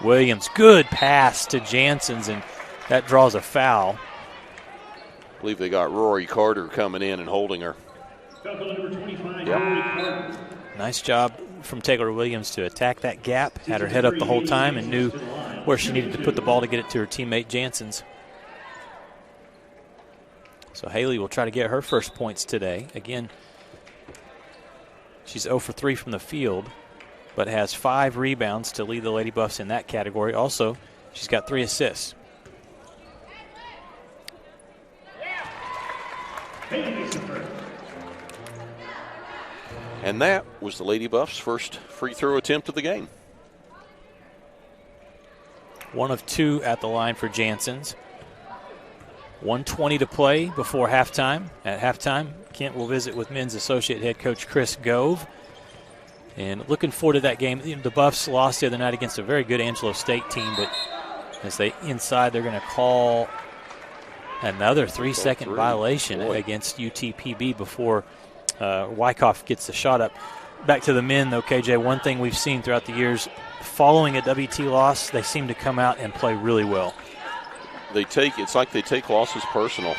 Williams, good pass to Janssens, and that draws a foul. I believe they got Rory Carter coming in and holding her. Yep. Nice job from Taylor Williams to attack that gap, had her head up the whole time and knew where she needed to put the ball to get it to her teammate Janssens. So Haley will try to get her first points today. Again, she's 0 for 3 from the field, but has 5 rebounds to lead the Lady Buffs in that category. Also, she's got 3 assists. And that was the Lady Buffs' first free throw attempt of the game. 1 of 2 at the line for Janssens. 1:20 to play before halftime. At halftime, Kent will visit with men's associate head coach Chris Gove. And looking forward to that game. The Buffs lost the other night against a very good Angelo State team, but as they inside, they're going to call another 3-second violation against UTPB before Wyckoff gets the shot up. Back to the men, though, KJ, one thing we've seen throughout the years, following a WT loss, they seem to come out and play really well. It's like they take losses personal.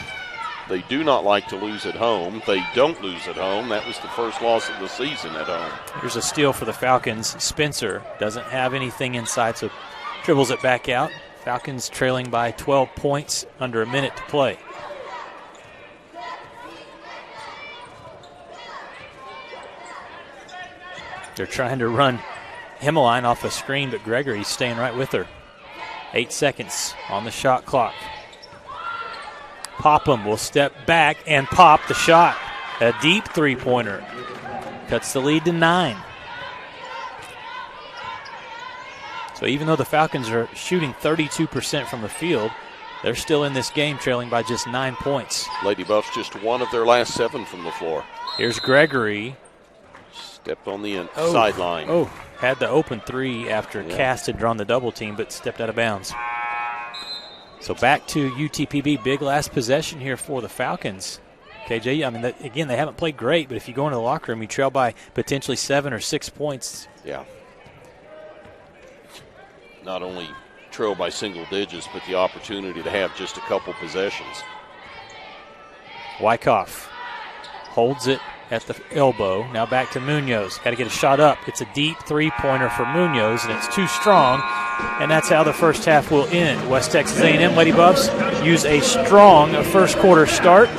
They do not like to lose at home. They don't lose at home. That was the first loss of the season at home. Here's a steal for the Falcons. Spencer doesn't have anything inside, so dribbles it back out. Falcons trailing by 12 points under a minute to play. They're trying to run Himmeline off a screen, but Gregory's staying right with her. 8 seconds on the shot clock. Popham will step back and pop the shot. A deep three-pointer. Cuts the lead to 9. So even though the Falcons are shooting 32% from the field, they're still in this game trailing by just 9 points. Lady Buffs just 1 of their last 7 from the floor. Here's Gregory. Stepped on the sideline. Oh, had the open 3 after Cast had drawn the double team, but stepped out of bounds. So back to UTPB. Big last possession here for the Falcons. KJ, I mean, again, they haven't played great, but if you go into the locker room, you trail by potentially 7 or 6 points. Yeah. Not only trail by single digits, but the opportunity to have just a couple possessions. Wyckoff holds it at the elbow. Now back to Munoz. Got to get a shot up. It's a deep three-pointer for Munoz, and it's too strong, and that's how the first half will end. West Texas A&M Lady Buffs use a strong first-quarter start.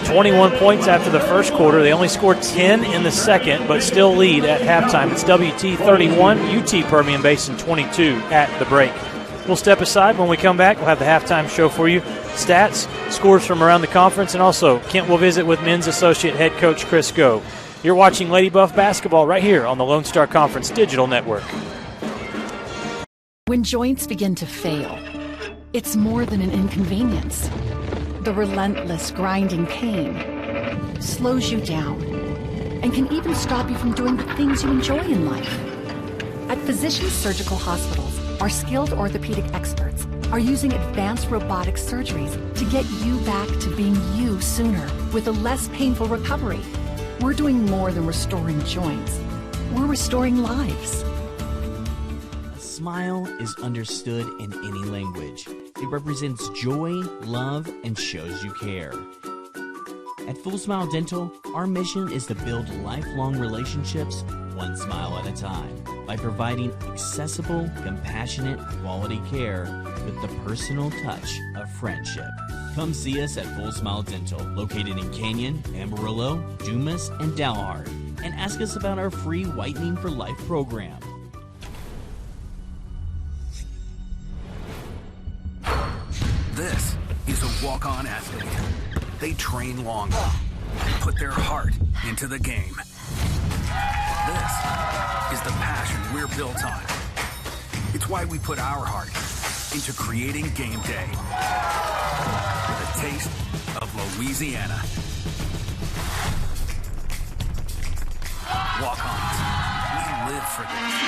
21 points after the first quarter. They only scored 10 in the second, but still lead at halftime. It's WT 31, UT Permian Basin 22 at the break. We'll step aside. When we come back, we'll have the halftime show for you. Stats, scores from around the conference, and also Kent will visit with men's associate head coach Chris Go. You're watching Lady Buff basketball right here on the Lone Star Conference Digital Network. When joints begin to fail, it's more than an inconvenience. The relentless grinding pain slows you down and can even stop you from doing the things you enjoy in life. At Physicians Surgical Hospitals, our skilled orthopedic experts are using advanced robotic surgeries to get you back to being you sooner with a less painful recovery. We're doing more than restoring joints. We're restoring lives. A smile is understood in any language. It represents joy, love, and shows you care. At Full Smile Dental, our mission is to build lifelong relationships one smile at a time by providing accessible, compassionate, quality care with the personal touch of friendship. Come see us at Full Smile Dental, located in Canyon, Amarillo, Dumas, and Dalhart, and ask us about our free Whitening for Life program. This is a walk-on athlete. They train longer, put their heart into the game. This is the passion we're built on. It's why we put our heart into creating game day with a taste of Louisiana. Walk-ons, we live for this.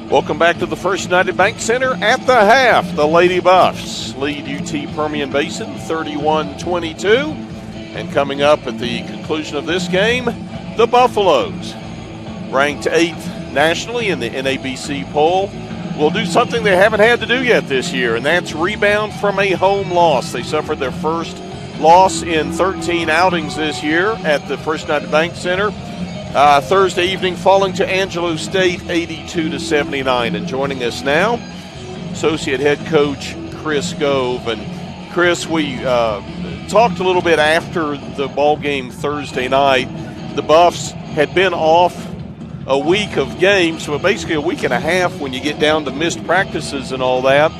Welcome back to the First United Bank Center. At the half, the Lady Buffs lead UT Permian Basin 31-22. And coming up at the conclusion of this game, the Buffaloes, ranked 8th nationally in the NABC poll, will do something they haven't had to do yet this year, and that's rebound from a home loss. They suffered their first loss in 13 outings this year at the First United Bank Center. Thursday evening, falling to Angelo State 82-79. And joining us now, Associate Head Coach Chris Gove. And Chris, we talked a little bit after the ball game Thursday night. The Buffs had been off a week of games, so basically a week and a half when you get down to missed practices and all that.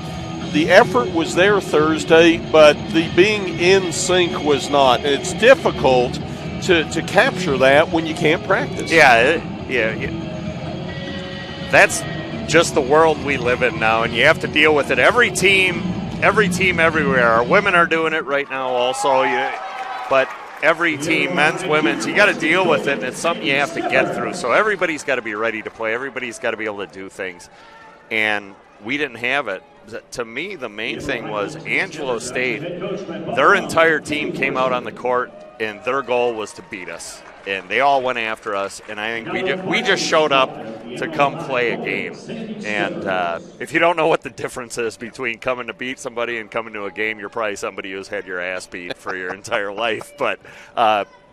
The effort was there Thursday, but the being in sync was not. And it's difficult to capture that when you can't practice. Yeah. That's just the world we live in now, and you have to deal with it. Every team everywhere. Our women are doing it right now also, but every team, men's, women's, you got to deal with it, and it's something you have to get through. So everybody's got to be ready to play. Everybody's got to be able to do things, and we didn't have it. To me, the main thing was Angelo State, their entire team came out on the court, and their goal was to beat us. And they all went after us, and I think we just showed up to come play a game. And if you don't know what the difference is between coming to beat somebody and coming to a game, you're probably somebody who's had your ass beat for your entire life. But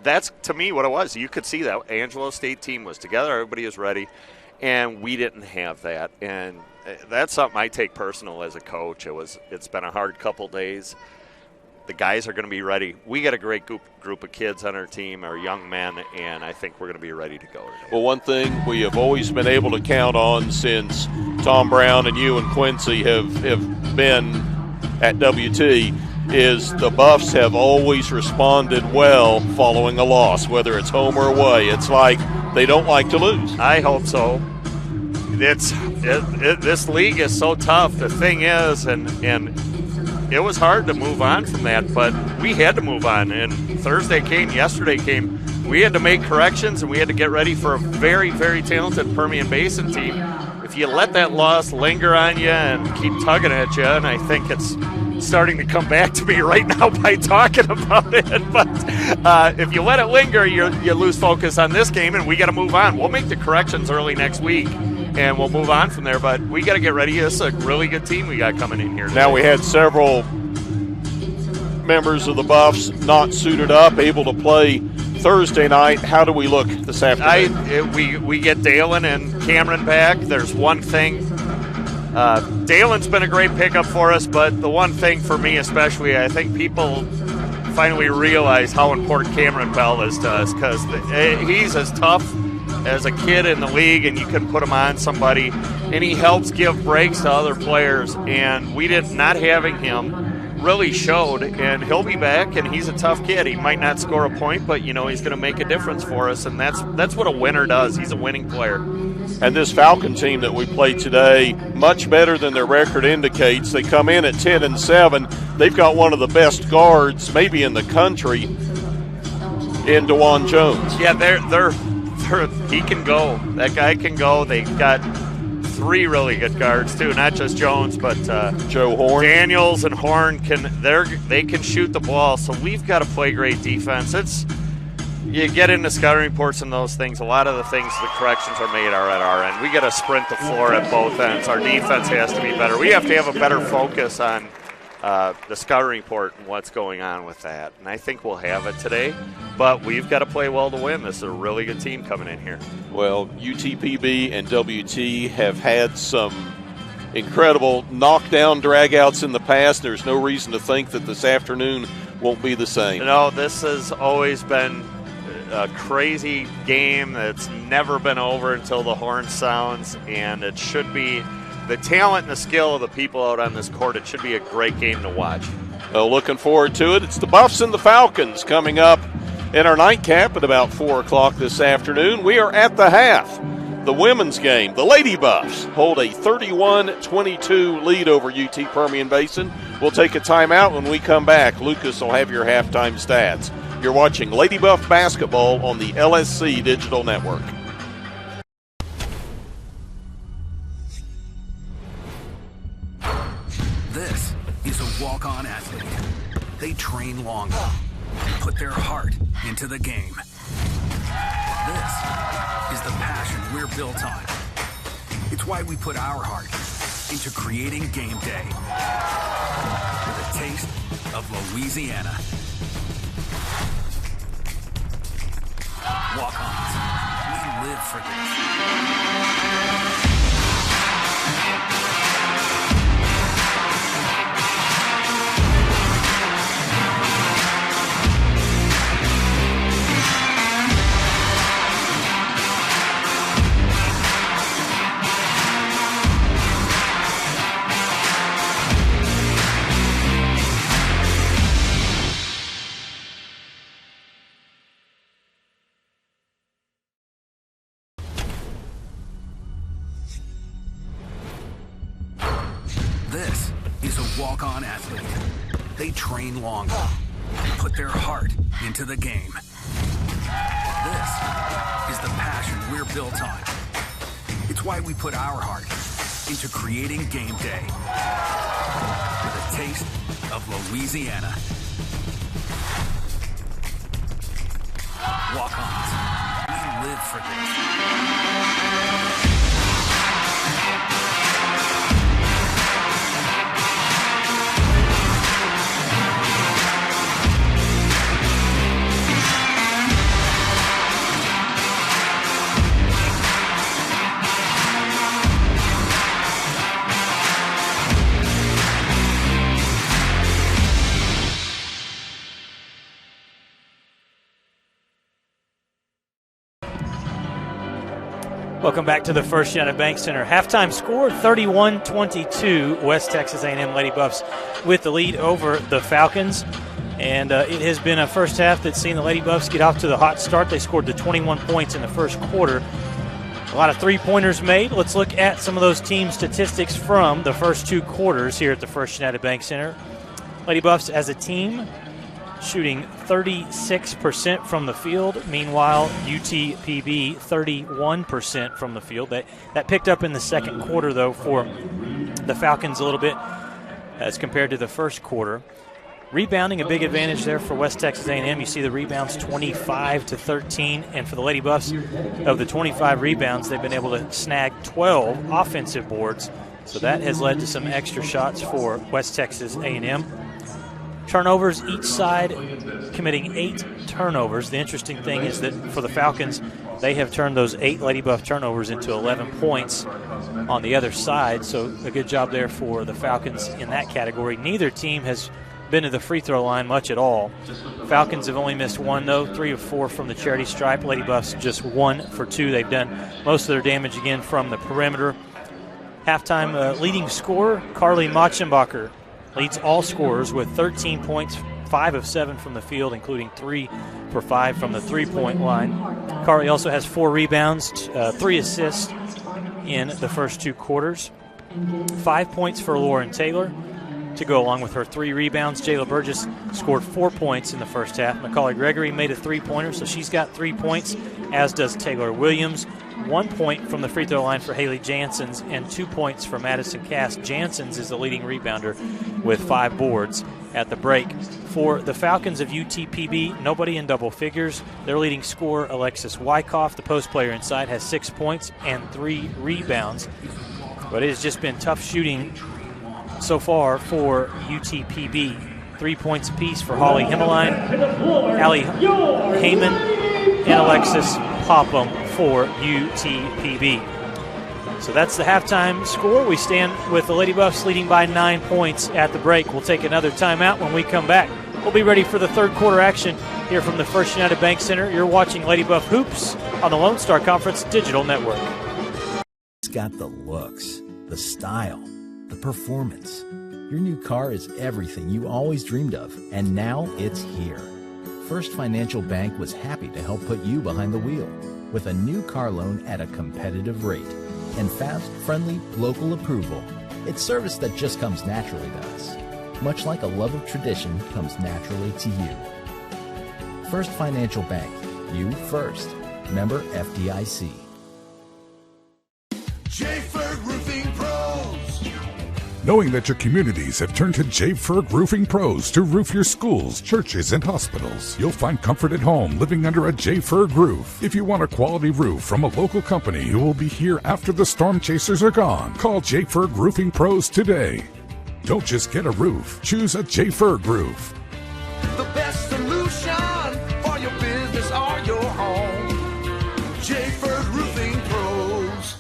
that's, to me, what it was. You could see that Angelo State team was together, everybody was ready, and we didn't have that. And that's something I take personal as a coach. It's been a hard couple days. the guys are going to be ready. We got a great group of kids on our team, our young men, and I think we're going to be ready to go today. Well, one thing we have always been able to count on since Tom Brown and you and Quincy have been at WT is the Buffs have always responded well following a loss, whether it's home or away. It's like they don't like to lose. I hope so. This league is so tough. The thing is, and it was hard to move on from that, but we had to move on. And Thursday came, yesterday came. We had to make corrections, and we had to get ready for a very, very talented Permian Basin team. If you let that loss linger on you and keep tugging at you, and I think it's starting to come back to me right now by talking about it, but if you let it linger, you lose focus on this game, and we got to move on. We'll make the corrections early next week, and we'll move on from there, but we got to get ready. This is a really good team we got coming in here today. Now we had several members of the Buffs not suited up, able to play Thursday night. How do we look this afternoon? We get Dalen and Cameron back. There's one thing. Dalen's been a great pickup for us, but the one thing for me especially, I think people finally realize how important Cameron Bell is to us, because he's as tough as a kid in the league, and you can put him on somebody, and he helps give breaks to other players, and not having him really showed, and he'll be back, and he's a tough kid. He might not score a point, but he's going to make a difference for us, and that's what a winner does. He's a winning player. And this Falcon team that we played today, much better than their record indicates. They come in at 10-7. They've got one of the best guards, maybe in the country, in DeJuan Jones. Yeah, he can go. That guy can go. They got 3 really good guards too, not just Jones, but Joe Horn, Daniels, and Horn they can shoot the ball. So we've got to play great defense. You get into scouting reports and those things. A lot of the things, the corrections are made are at our end. We got to sprint the floor at both ends. Our defense has to be better. We have to have a better focus on the scouting report and what's going on with that. And I think we'll have it today. But we've got to play well to win. This is a really good team coming in here. Well, UTPB and WT have had some incredible knockdown dragouts in the past. There's no reason to think that this afternoon won't be the same. This has always been a crazy game that's never been over until the horn sounds, and it should be the talent and the skill of the people out on this court. It should be a great game to watch. Well, looking forward to it. It's the Buffs and the Falcons coming up in our nightcap at about 4 o'clock this afternoon. We are at the half. The women's game, the Lady Buffs hold a 31-22 lead over UT Permian Basin. We'll take a timeout. When we come back, Lucas will have your halftime stats. You're watching Lady Buff basketball on the LSC Digital Network. This is a walk-on athlete. They train longer, put their heart into the game. This is the passion we're built on. It's why we put our heart into creating game day with a taste of Louisiana. Walk-ons, we live for this. This is a walk-on athlete. They train longer, put their heart into the game. This is the passion we're built on. It's why we put our heart into creating game day with a taste of Louisiana. Walk-ons, we live for this. Welcome back to the First United Bank Center. Halftime score 31-22. West Texas A&M Lady Buffs with the lead over the Falcons. And it has been a first half that's seen the Lady Buffs get off to the hot start. They scored the 21 points in the first quarter. A lot of three-pointers made. Let's look at some of those team statistics from the first two quarters here at the First United Bank Center. Lady Buffs as a team shooting 36% from the field. Meanwhile, UTPB 31% from the field. That picked up in the second quarter, though, for the Falcons a little bit as compared to the first quarter. Rebounding, a big advantage there for West Texas A&M. You see the rebounds 25-13, and for the Lady Buffs, of the 25 rebounds, they've been able to snag 12 offensive boards. So that has led to some extra shots for West Texas A&M. Turnovers, each side committing 8 turnovers. The interesting thing is that for the Falcons, they have turned those 8 Lady Buff turnovers into 11 points on the other side. So a good job there for the Falcons in that category. Neither team has been to the free throw line much at all. Falcons have only missed 1, though, 3 of 4 from the charity stripe. Lady Buffs just 1 for 2. They've done most of their damage again from the perimeter. Halftime leading scorer, Carly Machenbacher, leads all scorers with 13 points, 5 of 7 from the field, including 3 for 5 from the three-point line. Carly also has 4 rebounds, 3 assists in the first 2 quarters. 5 points for Lauren Taylor to go along with her 3 rebounds. Jayla Burgess scored 4 points in the first half. Macaulay Gregory made a 3-pointer, so she's got 3 points, as does Taylor Williams. 1 point from the free throw line for Haley Janssens and 2 points for Madison Cass. Janssens is the leading rebounder with 5 boards at the break. For the Falcons of UTPB, nobody in double figures. Their leading scorer, Alexis Wyckoff, the post player inside, has 6 points and 3 rebounds. But it has just been tough shooting so far for UTPB. 3 points apiece for Holly Himmeline, Allie Heyman, and Alexis Popham for UTPB. So that's the halftime score. We stand with the Lady Buffs leading by 9 points at the break. We'll take another timeout. When we come back, we'll be ready for the third quarter action here from the First United Bank Center. You're watching Lady Buff Hoops on the Lone Star Conference Digital Network. It's got the looks, the style, the performance. Your new car is everything you always dreamed of, and now it's here. First Financial Bank was happy to help put you behind the wheel with a new car loan at a competitive rate and fast, friendly, local approval. It's service that just comes naturally to us, much like a love of tradition comes naturally to you. First Financial Bank, you first. Member FDIC. J-Ferg Roofing Pros. Knowing that your communities have turned to J-Ferg Roofing Pros to roof your schools, churches, and hospitals, you'll find comfort at home living under a J-Ferg roof. If you want a quality roof from a local company who will be here after the storm chasers are gone, call J-Ferg Roofing Pros today. Don't just get a roof, choose a J-Ferg roof. The best solution for your business or your home. J-Ferg Roofing Pros.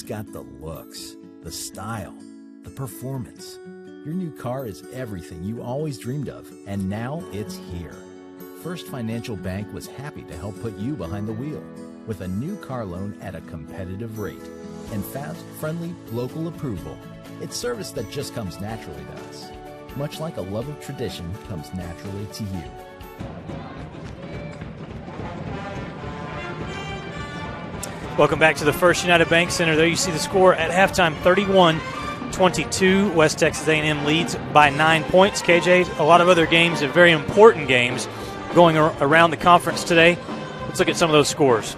Got the looks, the style, the performance. Your new car is everything you always dreamed of, and now it's here. First Financial Bank was happy to help put you behind the wheel with a new car loan at a competitive rate and fast, friendly, local approval. It's service that just comes naturally to us, much like a love of tradition comes naturally to you. Welcome back to the First United Bank Center. There you see the score at halftime, 31-22. West Texas A&M leads by 9 points. KJ, a lot of other games, very important games going around the conference today. Let's look at some of those scores.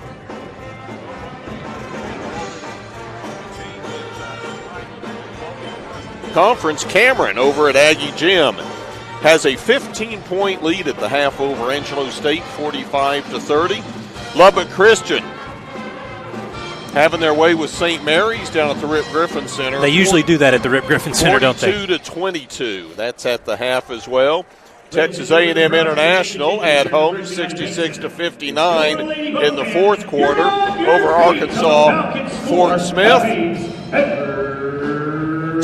Conference, Cameron over at Aggie Gym has a 15-point lead at the half over Angelo State, 45-30. Lubbock Christian having their way with St. Mary's down at the Rip Griffin Center. They usually do that at the Rip Griffin Center, don't they? 42-22. That's at the half as well. Texas A&M International at home, 66-59 in the fourth quarter over Arkansas Fort Smith.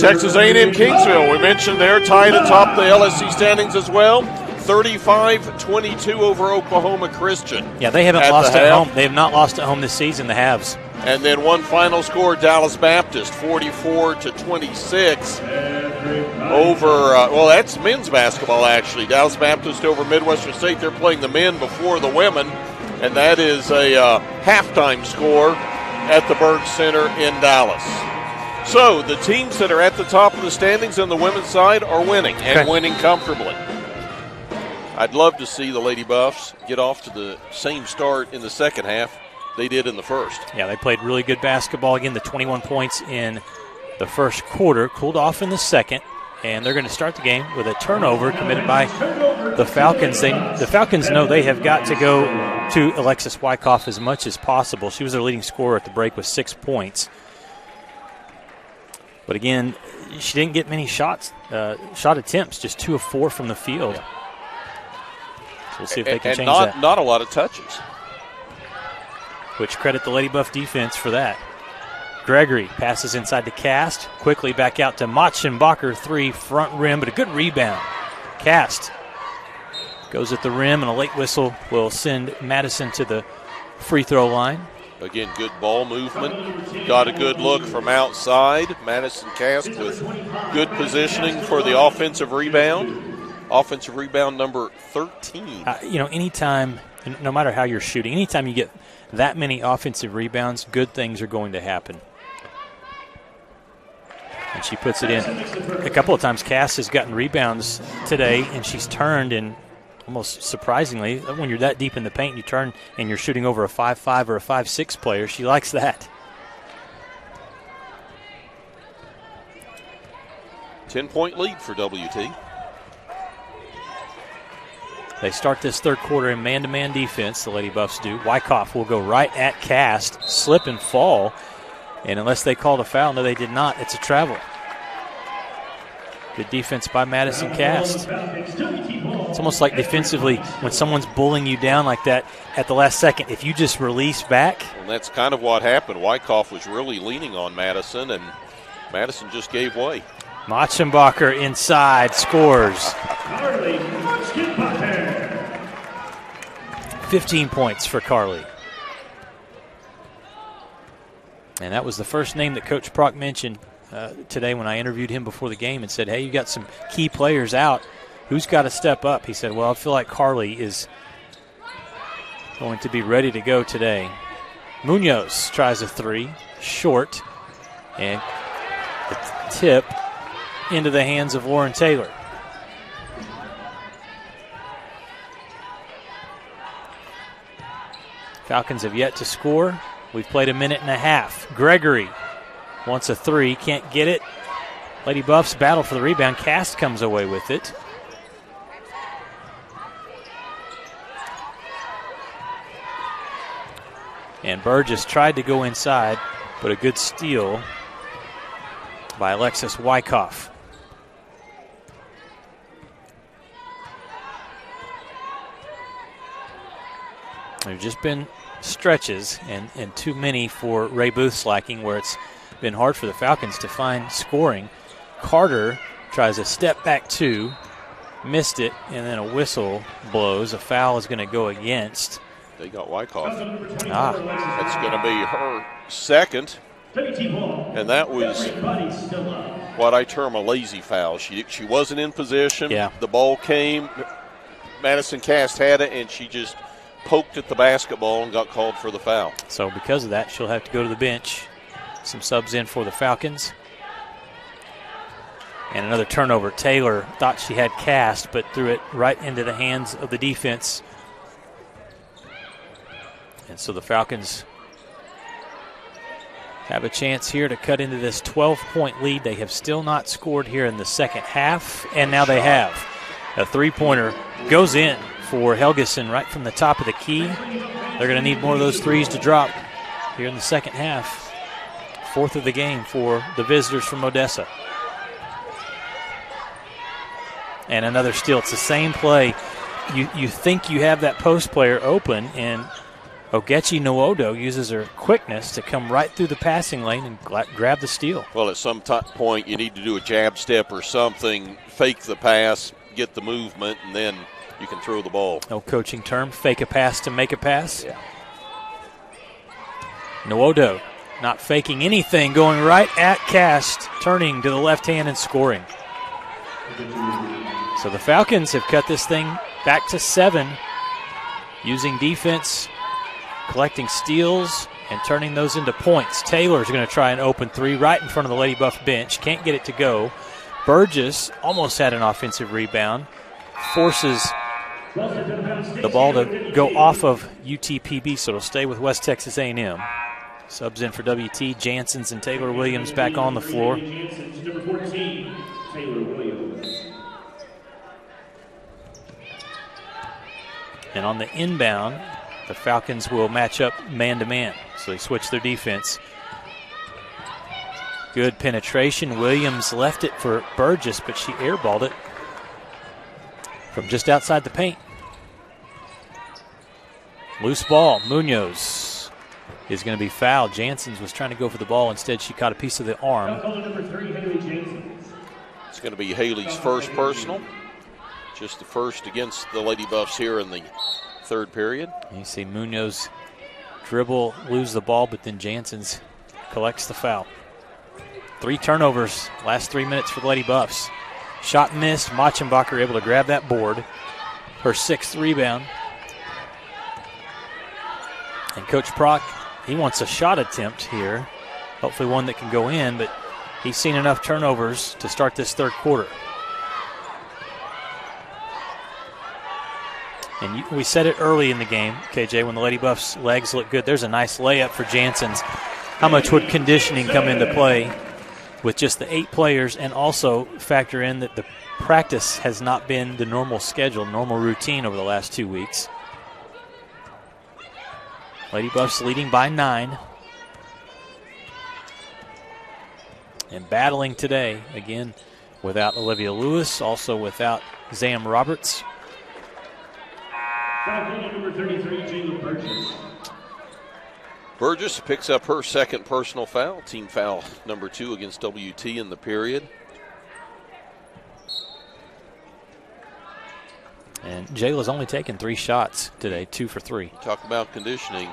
Texas A&M Kingsville, we mentioned they're tied atop the LSC standings as well. 35-22 over Oklahoma Christian. Yeah, they haven't lost at home. They have not lost at home this season, the Habs. And then one final score, Dallas Baptist, 44-26 over, that's men's basketball actually. Dallas Baptist over Midwestern State. They're playing the men before the women, and that is a halftime score at the Berg Center in Dallas. So the teams that are at the top of the standings on the women's side are winning, and winning comfortably. I'd love to see the Lady Buffs get off to the same start in the second half they did in the first. Yeah, they played really good basketball. Again, the 21 points in the first quarter, cooled off in the second, and they're going to start the game with a turnover committed by the Falcons. The Falcons know they have got to go to Alexis Wyckoff as much as possible. She was their leading scorer at the break with 6 points. But again, she didn't get many shot attempts, just 2 of 4 from the field. So we'll see if they can change that. Not a lot of touches. Which credit the Lady Buff defense for that. Gregory passes inside to Cast. Quickly back out to Machenbacher, 3, front rim, but a good rebound. Cast goes at the rim, and a late whistle will send Madison to the free throw line. Again, good ball movement. Got a good look from outside. Madison Cast with good positioning for the offensive rebound. Offensive rebound number 13. Anytime, no matter how you're shooting, anytime you get that many offensive rebounds, good things are going to happen. And she puts it in. A couple of times Cass has gotten rebounds today, and she's turned, and almost surprisingly, when you're that deep in the paint, you turn and you're shooting over a 5'5" or a 5'6" player. She likes that. 10-point lead for WT. They start this third quarter in man-to-man defense, the Lady Buffs do. Wyckoff will go right at Cast, slip and fall. And unless they called a foul, no, they did not. It's a travel. Good defense by Madison Cast. It's almost like defensively when someone's bullying you down like that at the last second, if you just release back. And that's kind of what happened. Wyckoff was really leaning on Madison, and Madison just gave way. Machenbacher inside, scores. 15 points for Carly. And that was the first name that Coach Prock mentioned today when I interviewed him before the game and said, hey, you got some key players out. Who's got to step up? He said, well, I feel like Carly is going to be ready to go today. Munoz tries a 3, short, and the tip into the hands of Lauren Taylor. Falcons have yet to score. We've played a minute and a half. Gregory wants a 3, can't get it. Lady Buffs battle for the rebound. Cast comes away with it. And Burgess tried to go inside, but a good steal by Alexis Wyckoff. There's just been stretches and too many for Ray Booth's liking where it's been hard for the Falcons to find scoring. Carter tries a step back 2, missed it, and then a whistle blows. A foul is going to go against. They got Wyckoff. That's going to be her second. And that was what I term a lazy foul. She wasn't in position. Yeah. The ball came. Madison Cast had it, and she just poked at the basketball and got called for the foul. So because of that, she'll have to go to the bench. Some subs in for the Falcons. And another turnover. Taylor thought she had Cast, but threw it right into the hands of the defense. And so the Falcons have a chance here to cut into this 12-point lead. They have still not scored here in the second half, and now they have. A three-pointer goes in for Helgeson right from the top of the key. They're going to need more of those threes to drop. here in the second half. Fourth of the game for the visitors from Odessa. And another steal. It's the same play. You think you have that post player open, and Ogechi Nwodo uses her quickness to come right through the passing lane and grab the steal. Well, at some point you need to do a jab step or something, fake the pass, get the movement, and then you can throw the ball. No coaching term, fake a pass to make a pass. Yeah. Nwodo not faking anything, going right at Cast, turning to the left hand and scoring. So the Falcons have cut this thing back to 7, using defense, collecting steals, and turning those into points. Taylor's going to try an open 3 right in front of the Lady Buff bench. Can't get it to go. Burgess almost had an offensive rebound. Forces the ball to go off of UTPB, so it'll stay with West Texas A&M. Subs in for WT. Janssens and Taylor Williams back on the floor. Number 14, Taylor Williams. And on the inbound, the Falcons will match up man-to-man. So they switch their defense. Good penetration. Williams left it for Burgess, but she airballed it from just outside the paint. Loose ball. Munoz is going to be fouled. Janssens was trying to go for the ball. Instead, she caught a piece of the arm. It's going to be Haley's first personal. Just the first against the Lady Buffs here in the third period. You see Munoz dribble, lose the ball, but then Janssens collects the foul. 3 turnovers last 3 minutes for the Lady Buffs. Shot missed. Machenbacher able to grab that board. Her 6th rebound. And Coach Prock, he wants a shot attempt here. Hopefully one that can go in, but he's seen enough turnovers to start this third quarter. And we said it early in the game, KJ, when the Lady Buffs' legs look good. There's a nice layup for Janssens. How much would conditioning come into play with just the 8 players, and also factor in that the practice has not been the normal schedule, normal routine over the last 2 weeks. Lady Buffs leading by 9. And battling today, again, without Olivia Lewis, also without Zam Roberts. Number 33, Jalen Burgess. Burgess picks up her second personal foul, team foul number 2 against WT in the period. And Jayla's only taken 3 shots today, 2 for 3. Talk about conditioning.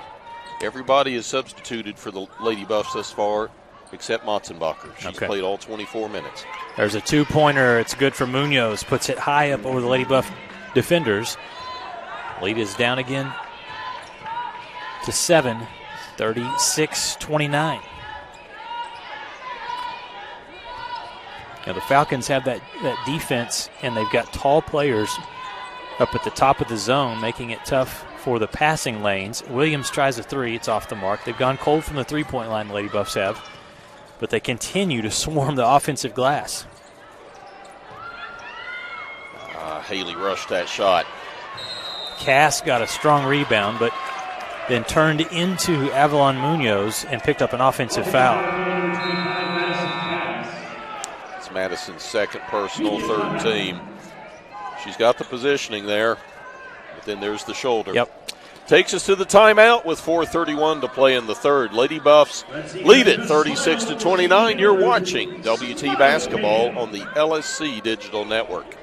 Everybody is substituted for the Lady Buffs thus far except Machenbacher. She's played all 24 minutes. There's a 2-pointer. It's good for Munoz. Puts it high up over the Lady Buff defenders. Lead is down again to 7, 36-29. Now the Falcons have that defense, and they've got tall players up at the top of the zone, making it tough for the passing lanes. Williams tries a 3. It's off the mark. They've gone cold from the three-point line, the Lady Buffs have, but they continue to swarm the offensive glass. Haley rushed that shot. Cass got a strong rebound, but then turned into Avalon Munoz and picked up an offensive foul. It's Madison's second personal, third team. She's got the positioning there, but then there's the shoulder. Yep. Takes us to the timeout with 4:31 to play in the third. Lady Buffs lead it 36-29. You're watching WT Basketball on the LSC Digital Network.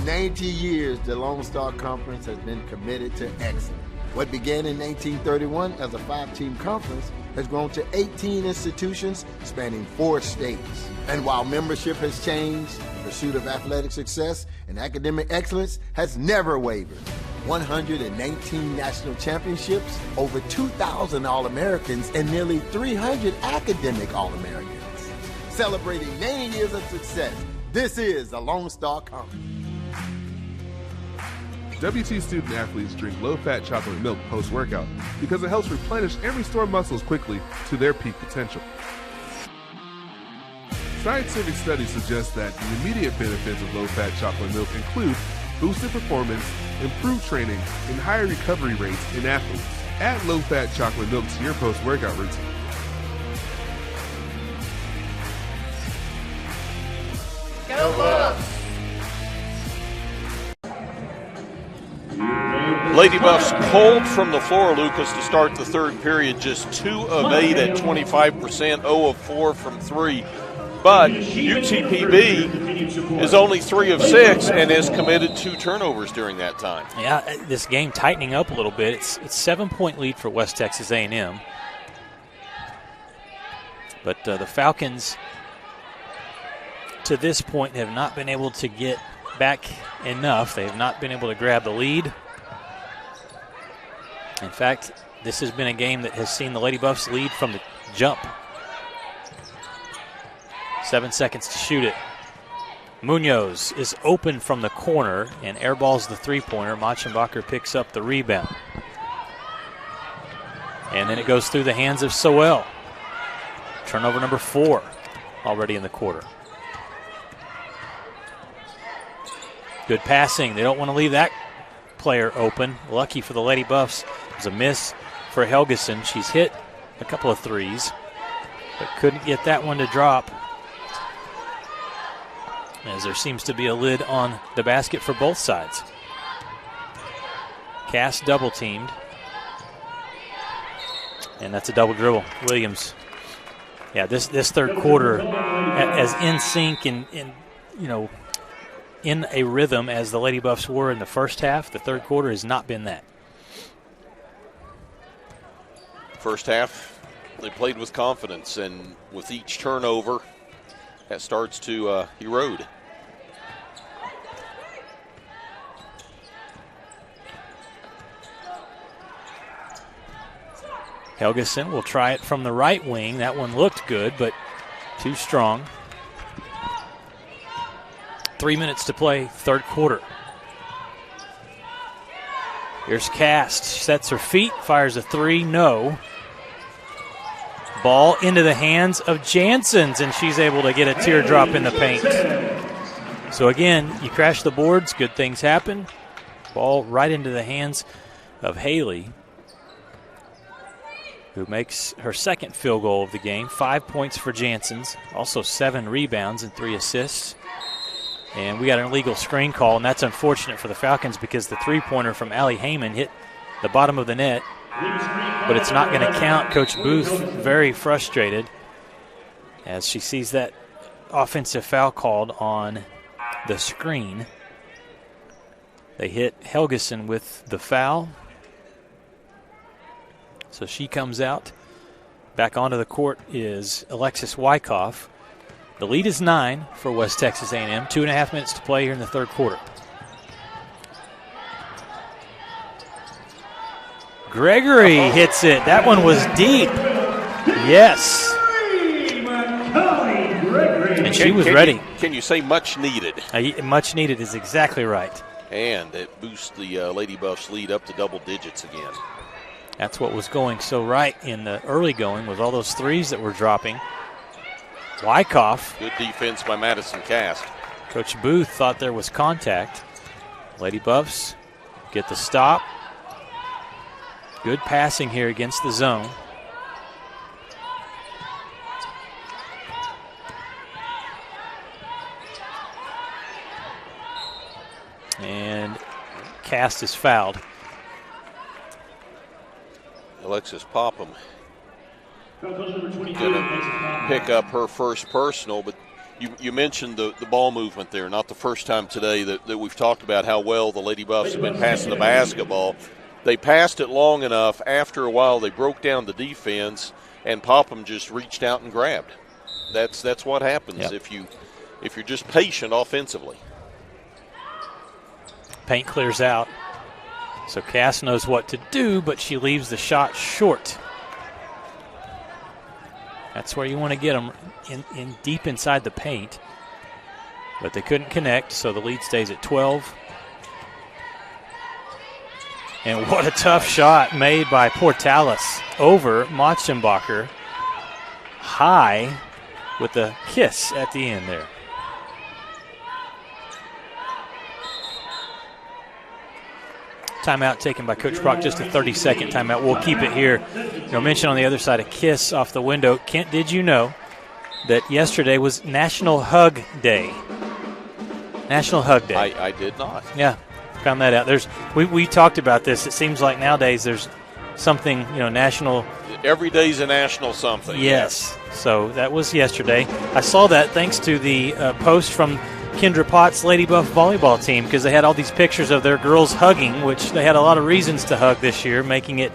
90 years, the Lone Star Conference has been committed to excellence. What began in 1931 as a 5-team conference has grown to 18 institutions spanning 4 states. And while membership has changed, the pursuit of athletic success and academic excellence has never wavered. 119 national championships, over 2,000 All-Americans, and nearly 300 academic All-Americans. Celebrating 90 years of success, this is the Lone Star Conference. WT student athletes drink low-fat chocolate milk post-workout because it helps replenish and restore muscles quickly to their peak potential. Scientific studies suggest that the immediate benefits of low-fat chocolate milk include boosted performance, improved training, and higher recovery rates in athletes. Add low-fat chocolate milk to your post-workout routine. Go Buffs! Lady Buffs cold from the floor, Lucas, to start the third period. Just 2 of 8 at 25%, 0 of 4 from 3. But UTPB is only 3 of 6 and has committed 2 turnovers during that time. Yeah, this game tightening up a little bit. It's 7-point lead for West Texas A&M. But the Falcons, to this point, have not been able to get back enough. They have not been able to grab the lead. In fact, this has been a game that has seen the Lady Buffs lead from the jump. 7 seconds to shoot it. Munoz is open from the corner and airballs the three-pointer. Machenbacher picks up the rebound. And then it goes through the hands of Sowell. Turnover number 4 already in the quarter. Good passing. They don't want to leave that player open. Lucky for the Lady Buffs. It was a miss for Helgeson. She's hit a couple of threes, but couldn't get that one to drop, as there seems to be a lid on the basket for both sides. Cass double teamed, and that's a double dribble. Williams. Yeah, this third quarter, as in sync and in a rhythm as the Lady Buffs were in the first half, the third quarter has not been that. First half, they played with confidence, and with each turnover, that starts to erode. Helgeson will try it from the right wing. That one looked good, but too strong. 3 minutes to play, third quarter. Here's Cast, sets her feet, fires a 3, no. Ball into the hands of Janssens, and she's able to get a teardrop in the paint. So again, you crash the boards, good things happen. Ball right into the hands of Haley, who makes her second field goal of the game. 5 points for Janssens, also 7 rebounds and 3 assists. And we got an illegal screen call, and that's unfortunate for the Falcons because the three-pointer from Allie Heyman hit the bottom of the net, but it's not going to count. Coach Booth very frustrated as she sees that offensive foul called on the screen. They hit Helgeson with the foul. So she comes out. Back onto the court is Alexis Wyckoff. The lead is 9 for West Texas A&M. 2.5 minutes to play here in the third quarter. Gregory hits it. That one was deep. Yes. And she was ready. Can you say much needed? Much needed is exactly right. And it boosts the Lady Buffs lead up to double digits again. That's what was going so right in the early going, was all those threes that were dropping. Wyckoff. Good defense by Madison Cast. Coach Booth thought there was contact. Lady Buffs get the stop. Good passing here against the zone. And Cast is fouled. Alexis Popham going to pick up her first personal, but you mentioned the ball movement there. Not the first time today that we've talked about how well the Lady Buffs have been passing the basketball. They passed it long enough. After a while, they broke down the defense, and Popham just reached out and grabbed. That's what happens if you're just patient offensively. Paint clears out. So Cass knows what to do, but she leaves the shot short. That's where you want to get them, in deep inside the paint. But they couldn't connect, so the lead stays at 12. And what a tough shot made by Portales over Machenbacher. High with a kiss at the end there. timeout taken by Coach Brock, just a 30-second timeout. We'll keep it here. Mention on the other side, a kiss off the window. Kent, did you know that yesterday was National Hug Day? National Hug Day. I did not. Yeah, found that out. We talked about this. It seems like nowadays there's something, national. Every day's a national something. Yes. So that was yesterday. I saw that thanks to the post from Kendra Potts' Lady Buff volleyball team, because they had all these pictures of their girls hugging, which they had a lot of reasons to hug this year, making it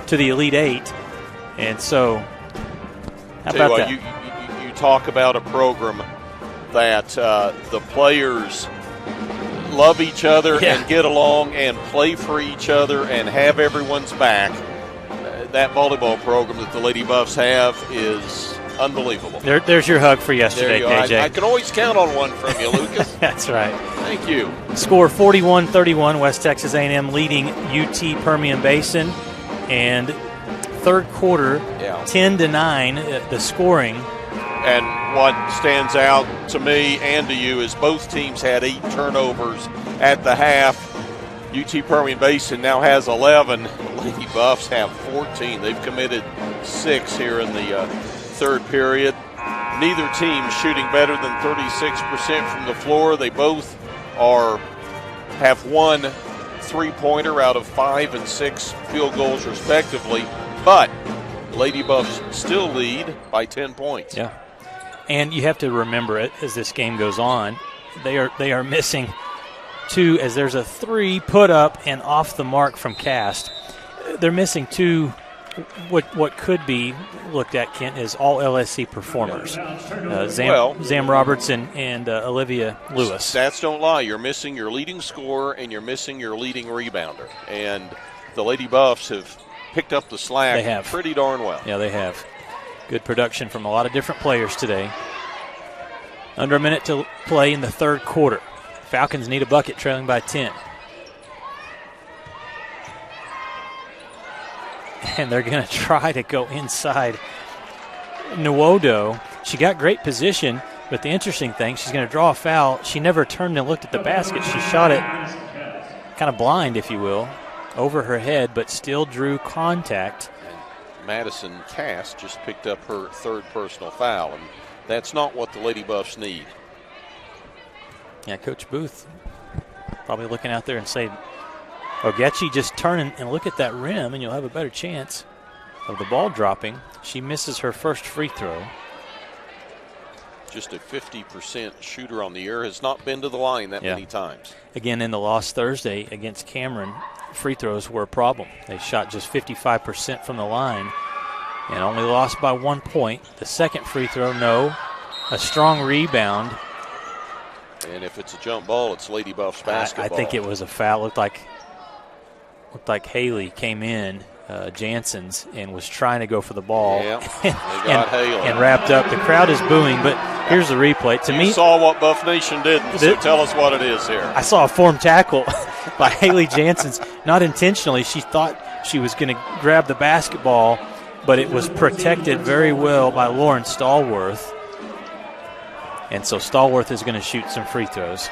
to the Elite Eight. And so, how about that? You talk about a program that the players love each other and get along and play for each other and have everyone's back. That volleyball program that the Lady Buffs have is unbelievable. There's your hug for yesterday, KJ. I can always count on one from you, Lucas. That's right. Thank you. Score 41-31, West Texas A&M leading UT Permian Basin. And third quarter, 10-9, the scoring. And what stands out to me and to you is both teams had 8 turnovers at the half. UT Permian Basin now has 11. The Lady Buffs have 14. They've committed 6 here in the third period. Neither team shooting better than 36% from the floor. They both have 1 3-pointer out of 5 and 6 field goals respectively. But Lady Buffs still lead by 10 points. Yeah. And you have to remember it as this game goes on. They are missing 2, as there's a 3 put up and off the mark from Cast. They're missing 2, what could be looked at, Kent, as all LSC performers. Zam Roberts and Olivia Lewis. Stats don't lie. You're missing your leading scorer and you're missing your leading rebounder. And the Lady Buffs have picked up the slack pretty darn well. Yeah, they have. Good production from a lot of different players today. Under a minute to play in the third quarter. Falcons need a bucket, trailing by 10. And they're going to try to go inside. Nwodo, she got great position, but the interesting thing, she's going to draw a foul. She never turned and looked at the basket. She shot it kind of blind, if you will, over her head, but still drew contact. Madison Cass just picked up her 3rd personal foul, and that's not what the Lady Buffs need. Yeah, Coach Booth probably looking out there and saying, Ogechi, just turn and look at that rim, and you'll have a better chance of the ball dropping. She misses her first free throw. Just a 50% shooter on the year, has not been to the line that many times. Again, in the loss Thursday against Cameron, free throws were a problem. They shot just 55% from the line and only lost by 1 point. The second free throw, no. A strong rebound. And if it's a jump ball, it's Lady Buffs basketball. I think it was a foul. Looked like Haley came in, Jansen's, and was trying to go for the ball. Yeah, they got Haley. And wrapped up. The crowd is booing, but here's the replay. You saw what Buff Nation did, so tell us what it is here. I saw a form tackle by Haley Jansen's. Not intentionally. She thought she was going to grab the basketball, but it was protected very well by Lauren Stallworth. And so Stallworth is going to shoot some free throws.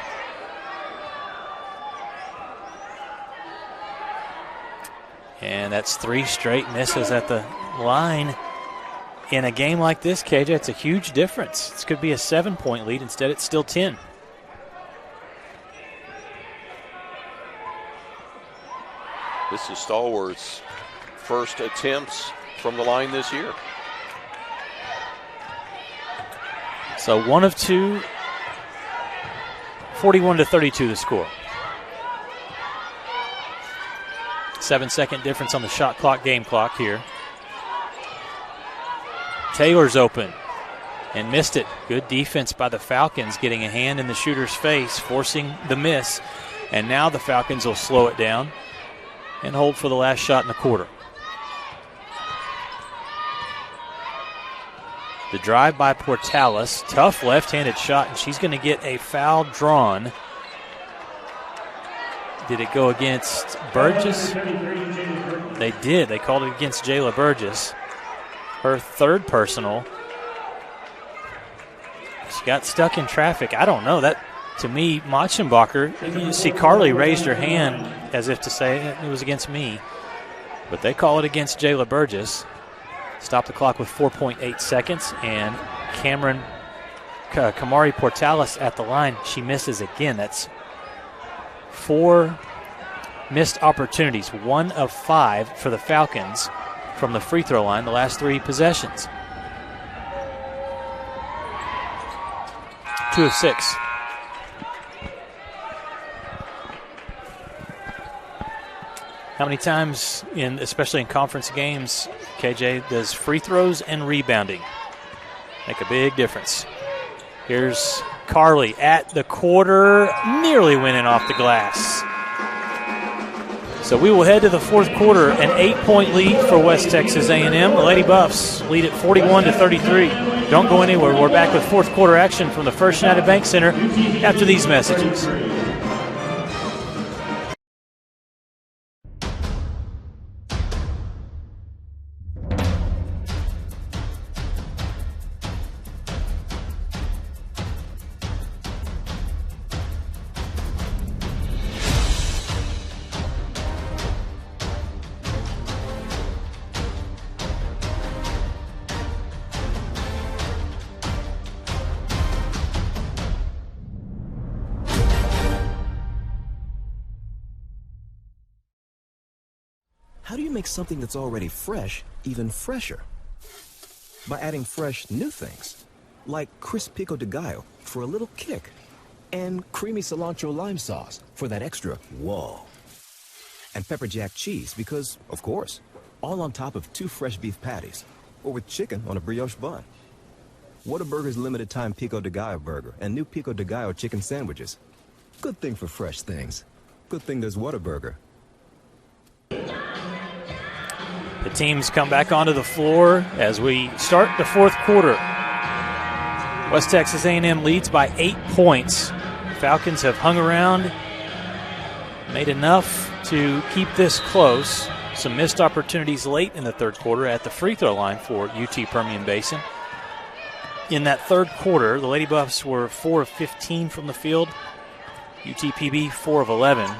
And that's 3 straight misses at the line. In a game like this, KJ, it's a huge difference. This could be a 7-point lead. Instead, it's still 10. This is Stallworth's first attempts from the line this year. So 1 of 2, 41-32 the score. 7-second difference on the shot clock, game clock here. Taylor's open and missed it. Good defense by the Falcons, getting a hand in the shooter's face, forcing the miss. And now the Falcons will slow it down and hold for the last shot in the quarter. The drive by Portales, tough left-handed shot, and she's going to get a foul drawn. Did it go against Burgess? They did. They called it against Jayla Burgess. Her 3rd personal. She got stuck in traffic. I don't know. That, to me, Machenbacher, you see Carly raised her hand as if to say it was against me. But they call it against Jayla Burgess. Stop the clock with 4.8 seconds, and Kamari Portales at the line. She misses again. That's 4 missed opportunities, 1 of 5 for the Falcons from the free throw line the last 3 possessions. 2 of 6. How many times, especially in conference games, KJ, does free throws and rebounding make a big difference? Here's Carly at the quarter, nearly winning off the glass. So we will head to the fourth quarter, an 8-point lead for West Texas A&M. The Lady Buffs lead at 41-33. Don't go anywhere. We're back with fourth quarter action from the First United Bank Center after these messages. How do you make something that's already fresh even fresher? By adding fresh new things, like crisp pico de gallo for a little kick, and creamy cilantro lime sauce for that extra whoa. And pepper jack cheese because, of course, all on top of 2 fresh beef patties, or with chicken on a brioche bun. Whataburger's limited time pico de gallo burger and new pico de gallo chicken sandwiches. Good thing for fresh things. Good thing there's Whataburger. The teams come back onto the floor as we start the fourth quarter. West Texas A&M leads by 8 points. Falcons have hung around, made enough to keep this close. Some missed opportunities late in the third quarter at the free throw line for UT Permian Basin. In that third quarter, the Lady Buffs were 4 of 15 from the field. UTPB 4 of 11.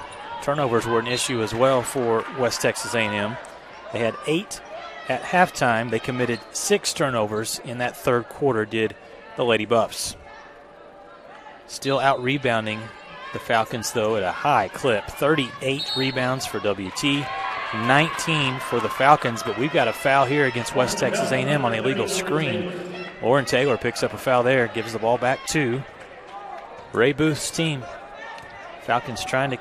Turnovers were an issue as well for West Texas A&M. They had 8 at halftime. They committed 6 turnovers in that third quarter, did the Lady Buffs. Still out-rebounding the Falcons, though, at a high clip. 38 rebounds for WT, 19 for the Falcons, but we've got a foul here against West Texas A&M on the illegal screen. Lauren Taylor picks up a foul there, gives the ball back to Ray Booth's team. Falcons trying to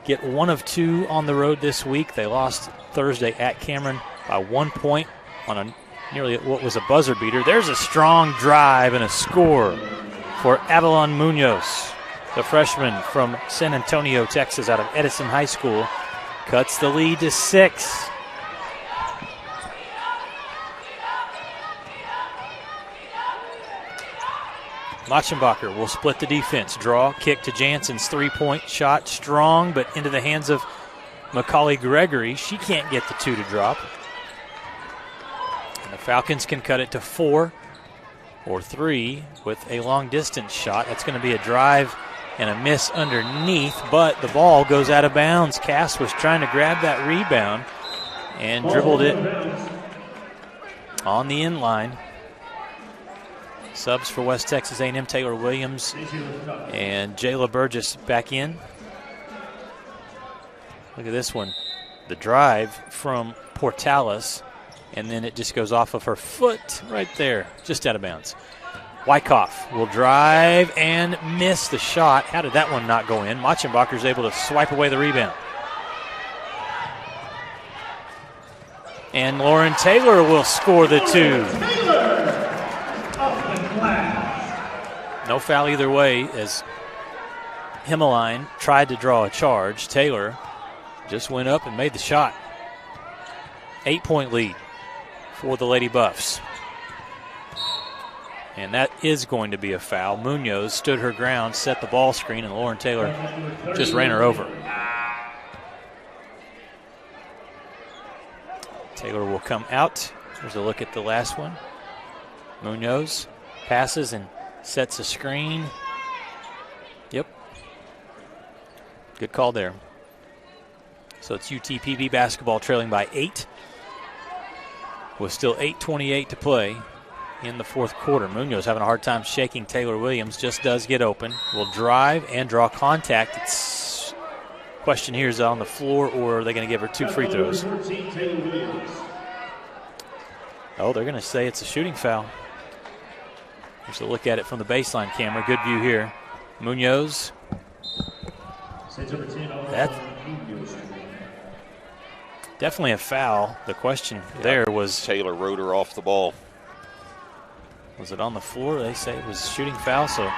get 1 of 2 on the road this week. They lost Thursday at Cameron by 1 point on a nearly what was a buzzer beater. There's a strong drive and a score for Avalon Munoz. The freshman from San Antonio, Texas, out of Edison High School, cuts the lead to 6. Machenbacher will split the defense. Draw, kick to Jansen's three-point shot. Strong, but into the hands of Macaulay Gregory. She can't get the 2 to drop. And the Falcons can cut it to 4 or 3 with a long-distance shot. That's going to be a drive and a miss underneath, but the ball goes out of bounds. Cass was trying to grab that rebound and dribbled it on the end line. Subs for West Texas A&M, Taylor Williams and Jayla Burgess back in. Look at this one. The drive from Portales, and then it just goes off of her foot right there, just out of bounds. Wyckoff will drive and miss the shot. How did that one not go in? Machenbacher's able to swipe away the rebound. And Lauren Taylor will score the 2. No foul either way as Himmeline tried to draw a charge. Taylor just went up and made the shot. 8-point lead for the Lady Buffs. And that is going to be a foul. Munoz stood her ground, set the ball screen, and Lauren Taylor just ran her over. Taylor will come out. There's a look at the last one. Munoz passes and sets a screen. Yep. Good call there. So it's UTPB basketball trailing by 8 with still 8:28 to play in the fourth quarter. Munoz having a hard time shaking Taylor Williams, just does get open. Will drive and draw contact. It's question here is on the floor, or are they going to give her 2 free throws? Oh, they're going to say it's a shooting foul. Here's a look at it from the baseline camera. Good view here. Munoz. That's definitely a foul. The question there was Taylor rode her off the ball. Was it on the floor? They say it was a shooting foul, so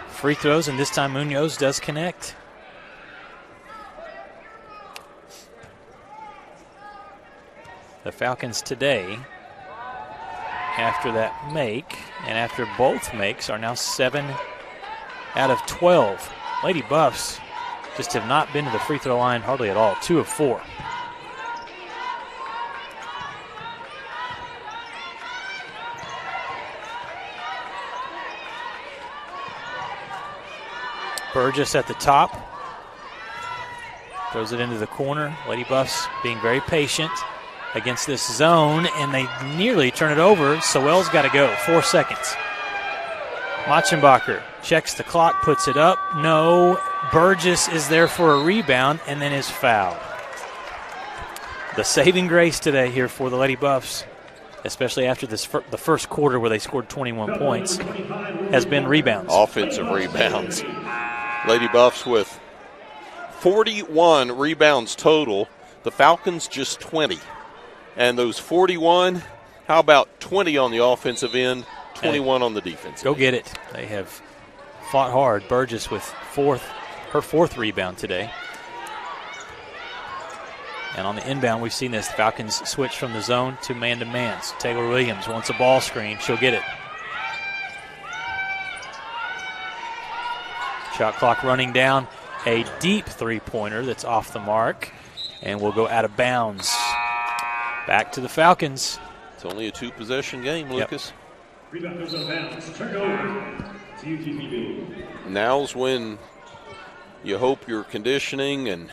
free throws, and this time Munoz does connect. The Falcons today, after that make, and after both makes, are now 7 out of 12. Lady Buffs just have not been to the free throw line hardly at all, 2 of 4. Burgess at the top. Throws it into the corner. Lady Buffs being very patient against this zone, and they nearly turn it over. Sewell's got to go. 4 seconds. Machenbacher checks the clock, puts it up. No. Burgess is there for a rebound and then is fouled. The saving grace today here for the Lady Buffs, especially after the first quarter where they scored 21 points, has been rebounds. Offensive rebounds. Lady Buffs with 41 rebounds total. The Falcons just 20. And those 41, how about 20 on the offensive end, 21 on the defensive Go end? get it. They have fought hard. Burgess with her fourth rebound today. And on the inbound, we've seen this. Falcons switch from the zone to man-to-man. So Taylor Williams wants a ball screen. She'll get it. Shot clock running down. A deep three-pointer that's off the mark and will go out of bounds. Back to the Falcons. It's only a 2-possession game, Lucas. Rebound goes out of bounds. Turn over to UTPB. Now's when you hope your conditioning and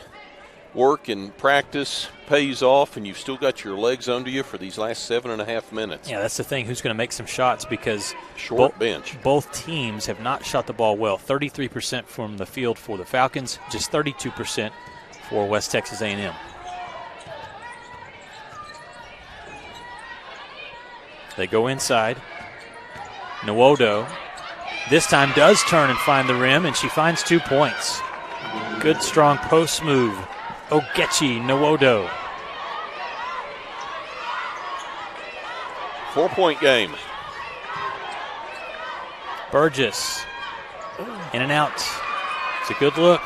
work and practice pays off, and you've still got your legs under you for these last 7.5 minutes. Yeah, that's the thing. Who's going to make some shots? Because bench. Both teams have not shot the ball well. 33% from the field for the Falcons, just 32% for West Texas A&M. They go inside. Nwodo this time does turn and find the rim, and she finds 2 points. Good, strong post move. Ogechi Nwodo. 4-point game. Burgess in and out. It's a good look.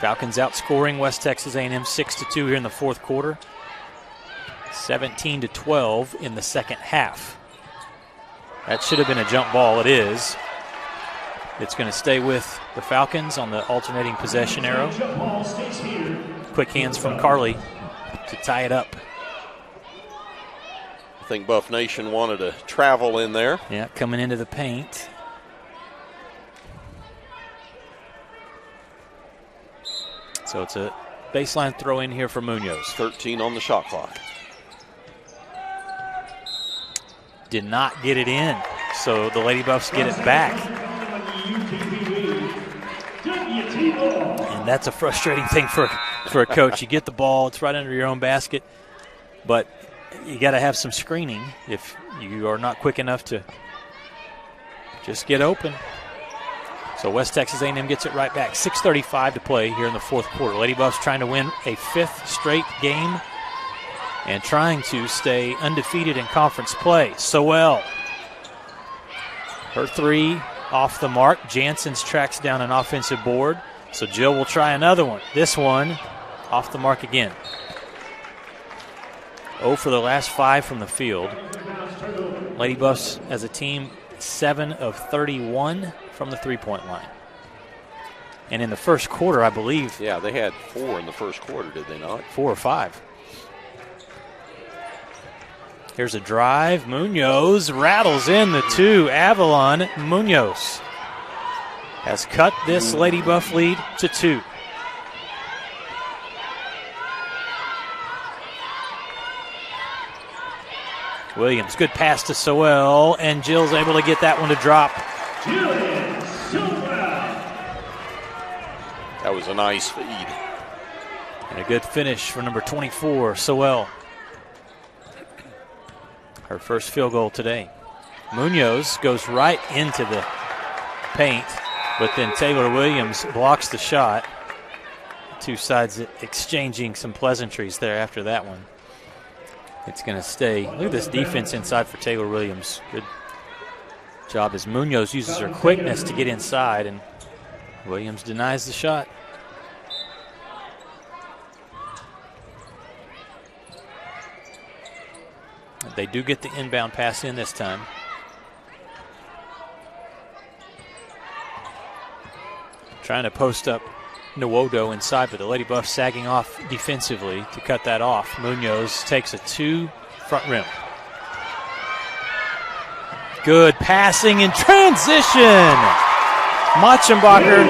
Falcons outscoring West Texas A&M 6-2 here in the fourth quarter. 17-12 in the second half. That should have been a jump ball. It is. It's going to stay with the Falcons on the alternating possession arrow. Quick hands from Carly to tie it up. I think Buff Nation wanted to travel in there. Yeah, coming into the paint. So it's a baseline throw in here for Munoz. 13 on the shot clock. Did not get it in, so the Lady Buffs get it back. And that's a frustrating thing for a coach. You get the ball, it's right under your own basket, but you got to have some screening if you are not quick enough to just get open. So West Texas A&M gets it right back. 6:35 to play here in the fourth quarter. Lady Buffs trying to win a 5th straight game and trying to stay undefeated in conference play. Sewell. Her 3 off the mark. Jansen's tracks down an offensive board. So Jill will try another one. This one off the mark again. 0 for the last 5 from the field. Lady Buffs as a team 7 of 31 from the three-point line. And in the first quarter, I believe. Yeah, they had 4 in the first quarter, did they not? 4 or 5. Here's a drive. Munoz rattles in the 2. Avalon Munoz has cut this Lady Buff lead to 2. Williams, good pass to Sowell, and Jill's able to get that one to drop. That was a nice feed. And a good finish for number 24, Sowell. Her first field goal today. Munoz goes right into the paint, but then Taylor Williams blocks the shot. Two sides exchanging some pleasantries there after that one. It's going to stay. Look at this defense inside for Taylor Williams. Good job as Munoz uses her quickness to get inside, and Williams denies the shot. They do get the inbound pass in this time. Trying to post up Nwodo inside, but the Lady Buffs sagging off defensively to cut that off. Munoz takes a 2 front rim. Good passing in transition. Machenbacher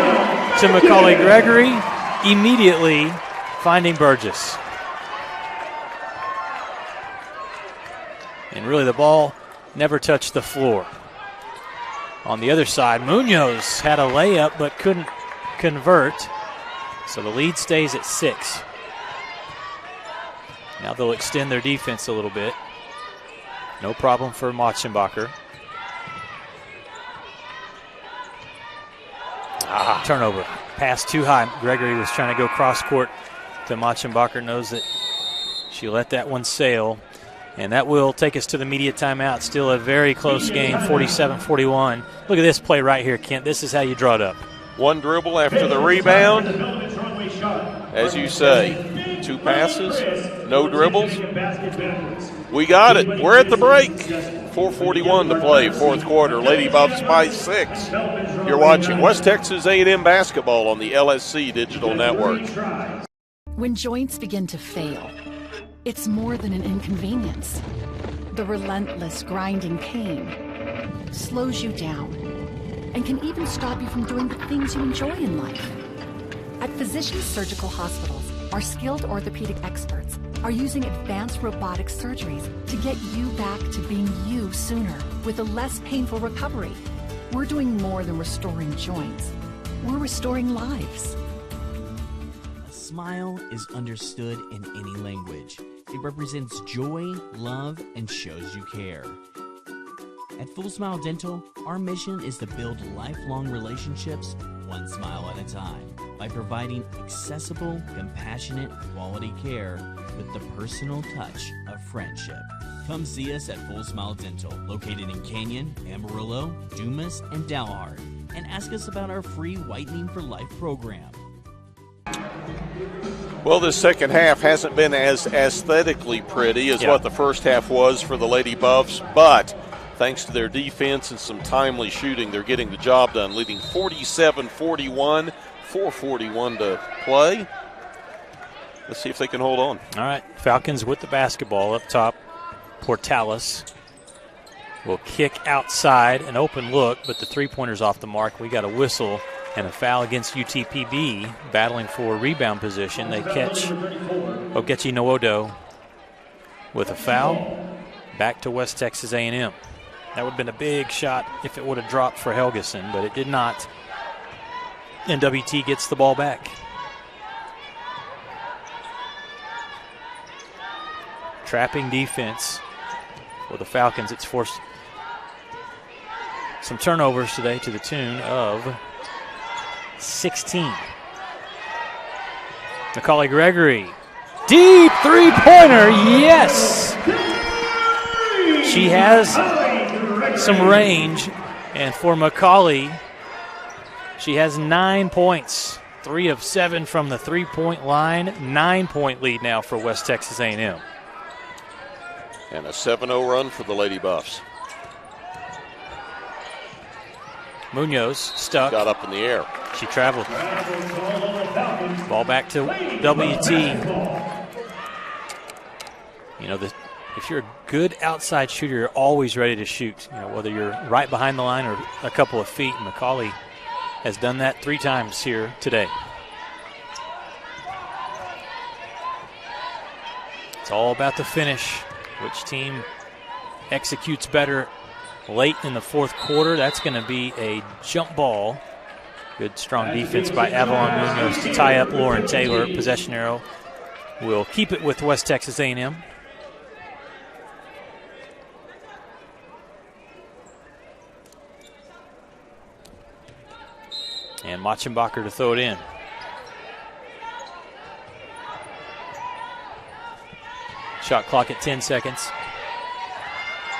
to Macaulay Gregory, immediately finding Burgess. And really the ball never touched the floor. On the other side, Munoz had a layup but couldn't convert. So the lead stays at 6. Now they'll extend their defense a little bit. No problem for Machenbacher. Turnover. Pass too high. Gregory was trying to go cross court to Machenbacher. Knows that she let that one sail. And that will take us to the media timeout. Still a very close game, 47-41. Look at this play right here, Kent. This is how you draw it up. One dribble after the rebound. As you say, 2 passes, no dribbles. We got it. We're at the break. 4:41 to play, 4th quarter. Lady Buffs by 6. You're watching West Texas A&M basketball on the LSC Digital Network. When joints begin to fail, it's more than an inconvenience. The relentless grinding pain slows you down and can even stop you from doing the things you enjoy in life. At Physicians Surgical Hospitals, our skilled orthopedic experts are using advanced robotic surgeries to get you back to being you sooner with a less painful recovery. We're doing more than restoring joints. We're restoring lives. A smile is understood in any language. It represents joy, love, and shows you care. At Full Smile Dental, our mission is to build lifelong relationships one smile at a time by providing accessible, compassionate, quality care with the personal touch of friendship. Come see us at Full Smile Dental, located in Canyon, Amarillo, Dumas, and Dalhart, and ask us about our free Whitening for Life program. Well, this second half hasn't been as aesthetically pretty as what the first half was for the Lady Buffs, but thanks to their defense and some timely shooting, they're getting the job done, leading 47-41, 4:41 to play. Let's see if they can hold on. All right, Falcons with the basketball up top. Portales will kick outside, an open look, but the three-pointer's off the mark. We got a whistle and a foul against UTPB, battling for rebound position. They catch Ogechi Nwodo with a foul. Back to West Texas A&M. That would have been a big shot if it would have dropped for Helgeson, but it did not. And WT gets the ball back. Trapping defense for the Falcons. It's forced some turnovers today to the tune of 16. Macaulay Gregory. Deep three-pointer, yes! She has some range, and for Macaulay, she has 9 points. 3 of 7 from the three-point line. 9-point lead now for West Texas A&M. And a 7-0 run for the Lady Buffs. Munoz stuck. Got up in the air. She traveled. Ball back to WT. You know, the if you're a good outside shooter, you're always ready to shoot, whether you're right behind the line or a couple of feet. And McCauley has done that 3 times here today. It's all about the finish. Which team executes better late in the fourth quarter? That's going to be a jump ball. Good, strong defense by Avalon Munoz to tie up Lauren Taylor. Possession arrow will keep it with West Texas A&M. And Machenbacher to throw it in. Shot clock at 10 seconds.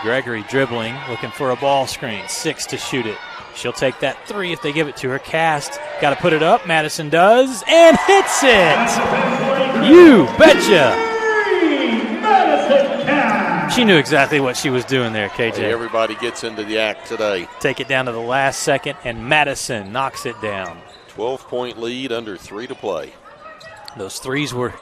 Gregory dribbling, looking for a ball screen. 6 to shoot it. She'll take that 3 if they give it to her. Cast, got to put it up. Madison does, and hits it! You betcha! She knew exactly what she was doing there, KJ. Hey, everybody gets into the act today. Take it down to the last second, and Madison knocks it down. 12-point lead, under 3 to play. Those threes were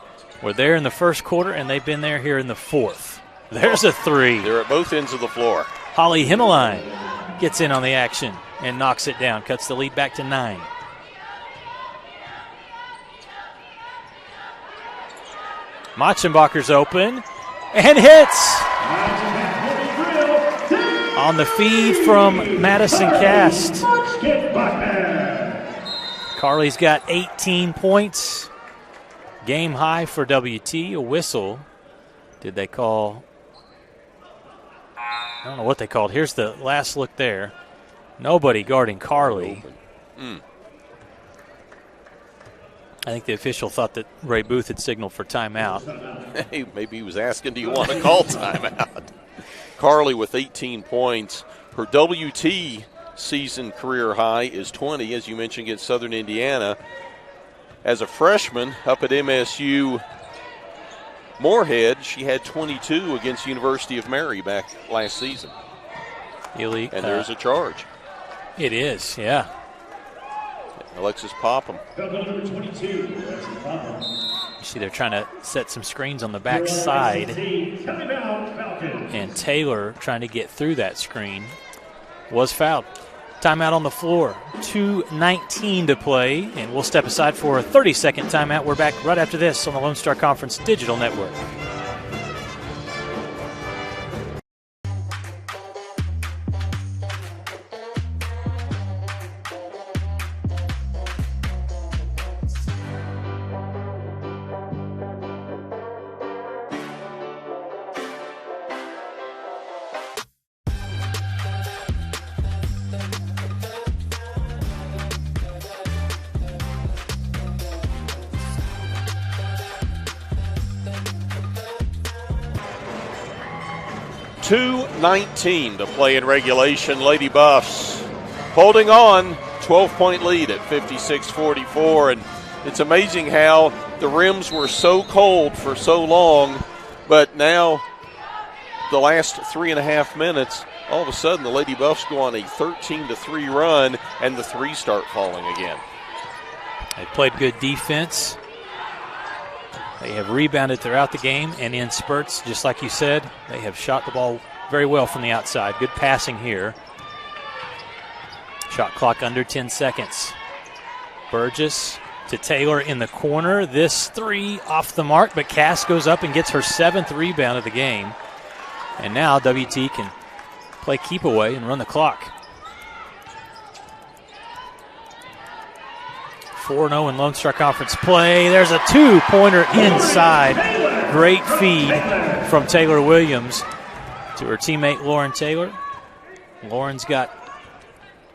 there in the first quarter, and they've been there here in the fourth. There's a 3. They're at both ends of the floor. Holly Himmeline gets in on the action and knocks it down, cuts the lead back to 9. Machenbacher's open and hits on the feed from Madison Cast. Carly's got 18 points. Game high for WT. A whistle. Did they call? I don't know what they called. Here's the last look there. Nobody guarding Carly. I think the official thought that Ray Booth had signaled for timeout. Hey, maybe he was asking, do you want to call timeout? Carly with 18 points. Her WT season career high is 20, as you mentioned, against Southern Indiana. As a freshman up at MSU Moorhead, she had 22 against University of Mary back last season. Elite. And there's a charge. It is, yeah. Alexis Popham. You see they're trying to set some screens on the back side. And Taylor, trying to get through that screen, was fouled. Timeout on the floor. 2:19 to play, and we'll step aside for a 30-second timeout. We're back right after this on the Lone Star Conference Digital Network. .19 to play in regulation. Lady Buffs holding on, 12-point lead at 56-44. And it's amazing how the rims were so cold for so long, but now the last 3.5 minutes, all of a sudden the Lady Buffs go on a 13-3 run, and the threes start falling again. They played good defense. They have rebounded throughout the game, and in spurts, just like you said, they have shot the ball very well from the outside. Good passing here. Shot clock under 10 seconds. Burgess to Taylor in the corner. This 3 off the mark, but Cass goes up and gets her 7th rebound of the game. And now WT can play keep away and run the clock. 4-0 in Lone Star Conference play. There's a 2-pointer inside. Great feed from Taylor Williams to her teammate Lauren Taylor. Lauren's got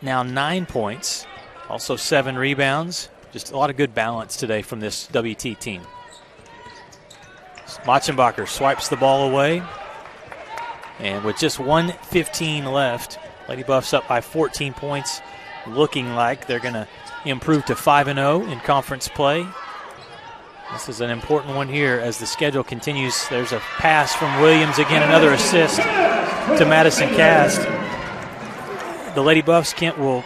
now 9 points, also 7 rebounds. Just a lot of good balance today from this WT team. Machenbacher swipes the ball away. And with just 1:15 left, Lady Buffs up by 14 points, looking like they're going to improve to 5-0 in conference play. This is an important one here as the schedule continues. There's a pass from Williams, again another assist to Madison Cast. The Lady Buffs will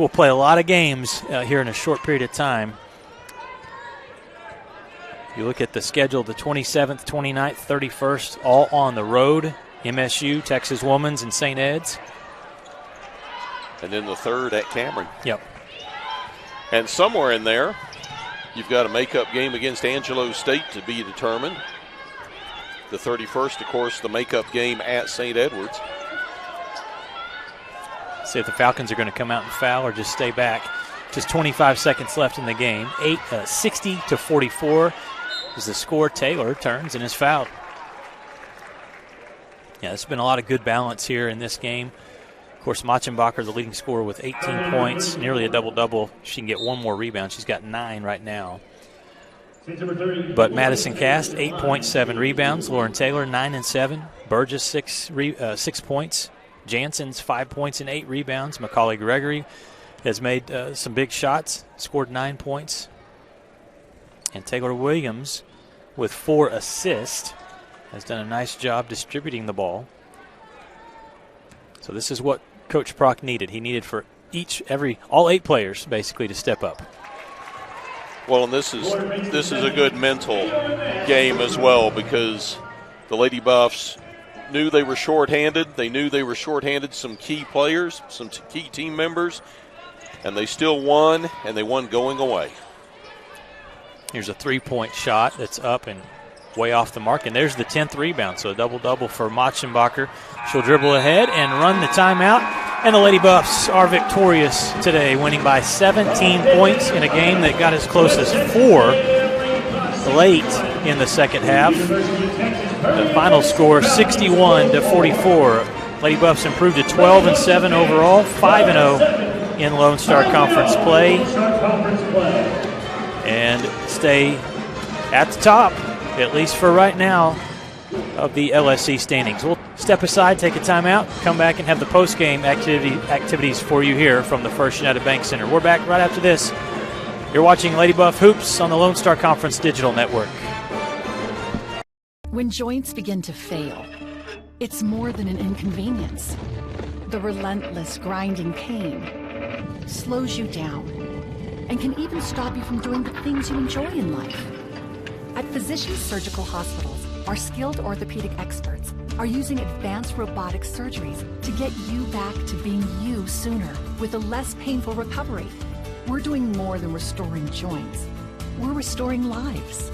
play a lot of games here in a short period of time. You look at the schedule, the 27th, 29th, 31st, all on the road. MSU, Texas Women's, and St. Ed's. And then the 3rd at Cameron. Yep. And somewhere in there, you've got a makeup game against Angelo State to be determined. The 31st, of course, the makeup game at St. Edwards. See if the Falcons are going to come out and foul or just stay back. Just 25 seconds left in the game. 60-44 is the score. Taylor turns and is fouled. Yeah, there's been a lot of good balance here in this game. Of course, Machenbacher, the leading scorer with 18 points, nearly a double-double. She can get one more rebound. She's got 9 right now. But Madison Cast, 8.7 rebounds. Lauren Taylor, 9 and 7. Burgess, 6 points. Jansen's 5 points and 8 rebounds. Macaulay Gregory has made some big shots, scored 9 points. And Taylor Williams, with 4 assists, has done a nice job distributing the ball. So this is what Coach Prock needed. He needed for all 8 players basically to step up. Well, and this is a good mental game as well, because the Lady Buffs knew they were shorthanded. They knew they were shorthanded some key players, some key team members, and they still won, and they won going away. Here's a 3-point shot that's up and way off the mark, and there's the 10th rebound, so a double-double for Machenbacher. She'll dribble ahead and run the timeout, and the Lady Buffs are victorious today, winning by 17 points in a game that got as close as 4 late in the second half. The final score, 61-44. Lady Buffs improved to 12-7 overall, 5-0 in Lone Star Conference play, and stay at the top, at least for right now, of the LSC standings. We'll step aside, take a timeout, come back and have the post-game activities for you here from the First United Bank Center. We're back right after this. You're watching Lady Buff Hoops on the Lone Star Conference Digital Network. When joints begin to fail, it's more than an inconvenience. The relentless grinding pain slows you down and can even stop you from doing the things you enjoy in life. At Physicians Surgical Hospitals, our skilled orthopedic experts are using advanced robotic surgeries to get you back to being you sooner with a less painful recovery. We're doing more than restoring joints. We're restoring lives.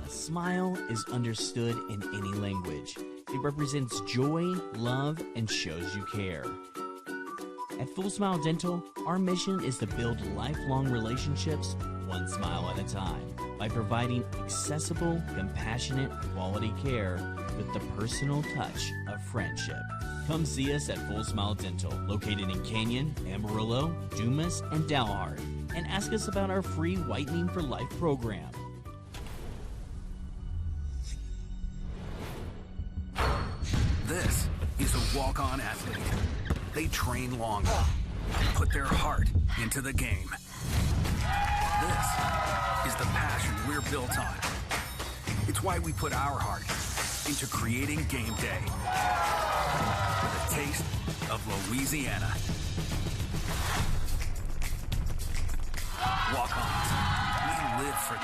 A smile is understood in any language. It represents joy, love, and shows you care. At Full Smile Dental, our mission is to build lifelong relationships one smile at a time by providing accessible, compassionate, quality care with the personal touch of friendship. Come see us at Full Smile Dental, located in Canyon, Amarillo, Dumas, and Dalhart, and ask us about our free Whitening for Life program. This is a walk-on athlete. They train longer, put their heart into the game. This is the passion we're built on. It's why we put our heart into creating game day with a taste of Louisiana. Walk-ons, we live for this.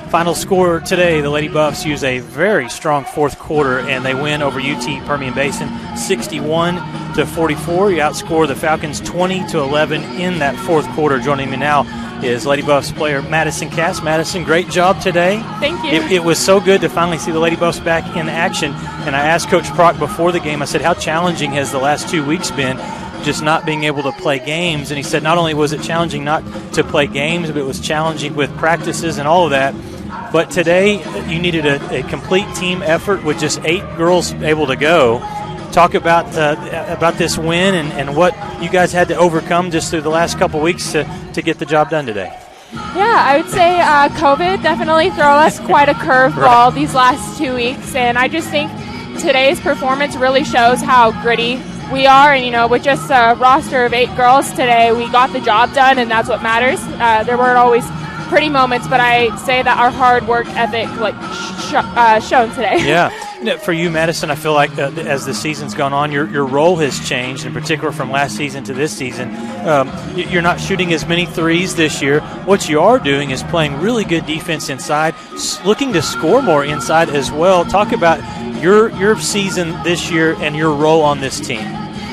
Final score today, the Lady Buffs use a very strong fourth quarter, and they win over UT Permian Basin 61-44. You outscore the Falcons 20-11 in that fourth quarter. Joining me now, is Lady Buffs player Madison Cass. Madison, great job today. Thank you. It was so good to finally see the Lady Buffs back in action. And I asked Coach Prock before the game, I said, how challenging has the last 2 weeks been just not being able to play games? And he said not only was it challenging not to play games, but it was challenging with practices and all of that. But today you needed a complete team effort with just 8 girls able to go. Talk about this win and what you guys had to overcome just through the last couple weeks to get the job done today. Yeah, I would say COVID definitely threw us quite a curveball these last 2 weeks, and I just think today's performance really shows how gritty we are, and with just a roster of 8 girls today, we got the job done, and that's what matters. There weren't always pretty moments, but I say that our hard work ethic shown today. Yeah. For you, Madison, I feel like as the season's gone on, your role has changed, in particular from last season to this season. You're not shooting as many threes this year. What you are doing is playing really good defense inside, looking to score more inside as well. Talk about your season this year and your role on this team.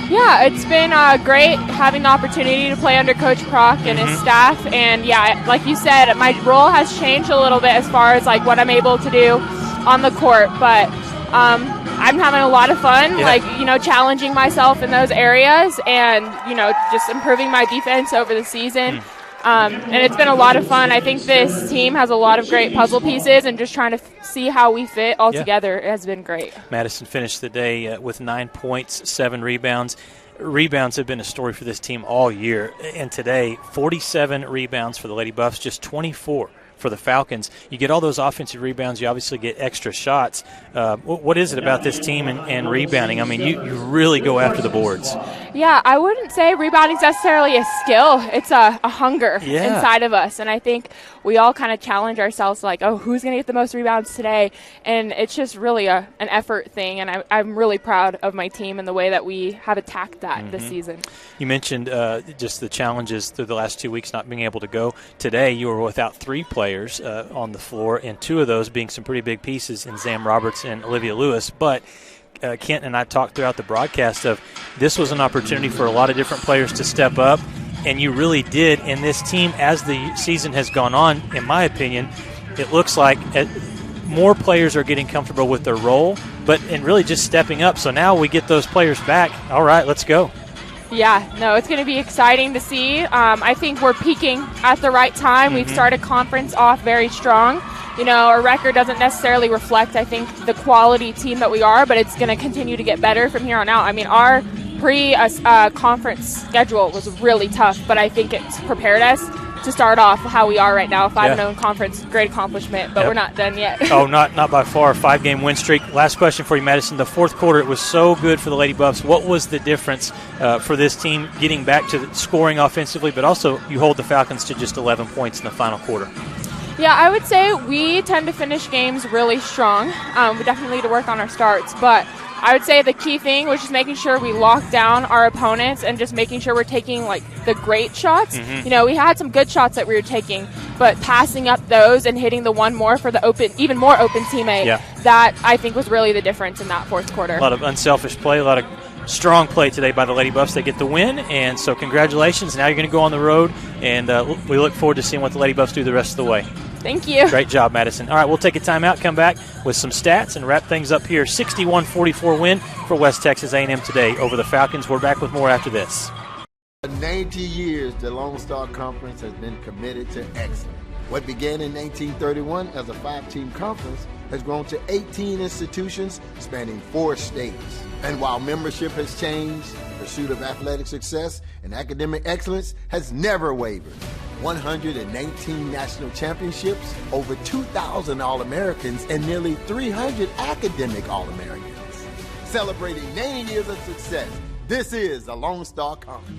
Yeah, it's been great having the opportunity to play under Coach Prock and his staff. And, yeah, like you said, my role has changed a little bit as far as, what I'm able to do on the court. But I'm having a lot of fun, challenging myself in those areas and, just improving my defense over the season. And it's been a lot of fun. I think this team has a lot of great puzzle pieces, and just trying to see how we fit all together has been great. Madison finished the day with 9 points, 7 rebounds. Rebounds have been a story for this team all year. And today, 47 rebounds for the Lady Buffs, just 24 for the Falcons. You get all those offensive rebounds, you obviously get extra shots. What is it about this team and rebounding? I mean, you really go after the boards. Yeah, I wouldn't say rebounding is necessarily a skill. It's a hunger inside of us. And I think we all kind of challenge ourselves who's going to get the most rebounds today? And it's just really an effort thing. And I'm really proud of my team and the way that we have attacked that this season. You mentioned just the challenges through the last 2 weeks not being able to go. Today you were without 3 players on the floor, and 2 of those being some pretty big pieces in Zam Roberts and Olivia Lewis. But Kent and I talked throughout the broadcast of this was an opportunity for a lot of different players to step up, and you really did. And this team, as the season has gone on, in my opinion, it looks like more players are getting comfortable with their role, and really just stepping up. So now we get those players back. All right, let's go. Yeah, no, it's going to be exciting to see. I think we're peaking at the right time. We've started conference off very strong. Our record doesn't necessarily reflect, I think, the quality team that we are, but it's going to continue to get better from here on out. I mean, our pre-conference schedule was really tough, but I think it's prepared us to start off how we are right now. 5-0 in conference, great accomplishment, but we're not done yet. Oh, not by far. 5-game win streak. Last question for you, Madison. The fourth quarter, it was so good for the Lady Buffs. What was the difference for this team getting back to scoring offensively, but also you hold the Falcons to just 11 points in the final quarter? Yeah, I would say we tend to finish games really strong. We definitely need to work on our starts, but I would say the key thing was just making sure we lock down our opponents and just making sure we're taking the great shots. We had some good shots that we were taking, but passing up those and hitting the one more for the even more open teammate, that I think was really the difference in that fourth quarter. A lot of unselfish play, a lot of strong play today by the Lady Buffs. They get the win, and so congratulations. Now you're going to go on the road, and we look forward to seeing what the Lady Buffs do the rest of the way. Thank you. Great job, Madison. All right, we'll take a timeout, come back with some stats, and wrap things up here. 61-44 win for West Texas A&M today over the Falcons. We're back with more after this. For 90 years, the Lone Star Conference has been committed to excellence. What began in 1931 as a 5-team conference has grown to 18 institutions spanning 4 states. And while membership has changed, the pursuit of athletic success and academic excellence has never wavered. 119 national championships, over 2,000 All-Americans, and nearly 300 academic All-Americans. Celebrating 90 years of success, this is the Lone Star Conference.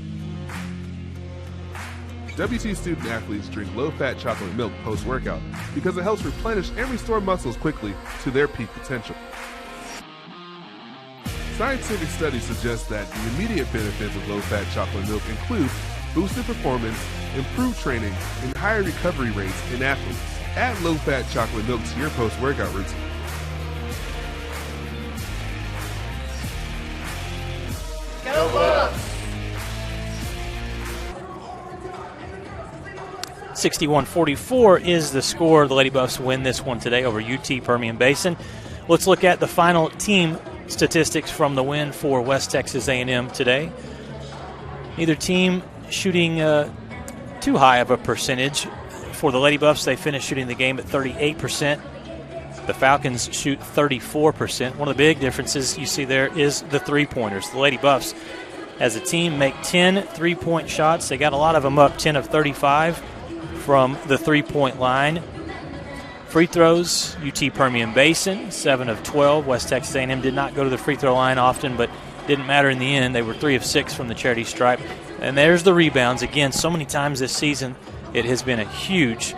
WT student athletes drink low-fat chocolate milk post-workout because it helps replenish and restore muscles quickly to their peak potential. Scientific studies suggest that the immediate benefits of low-fat chocolate milk include boosted performance, improved training, and higher recovery rates in athletes. Add low-fat chocolate milk to your post-workout routine. 61-44 is the score. The Lady Buffs win this one today over UT Permian Basin. Let's look at the final team statistics from the win for West Texas A&M today. Neither team shooting too high of a percentage. For the Lady Buffs, they finished shooting the game at 38%. The Falcons shoot 34%. One of the big differences you see there is the three-pointers. The Lady Buffs, as a team, make 10 three-point shots. They got a lot of them up, 10 of 35 from the three-point line. Free throws, UT Permian Basin, 7 of 12. West Texas A&M did not go to the free throw line often, but didn't matter in the end. They were 3 of 6 from the charity stripe. And there's the rebounds. Again, so many times this season, it has been a huge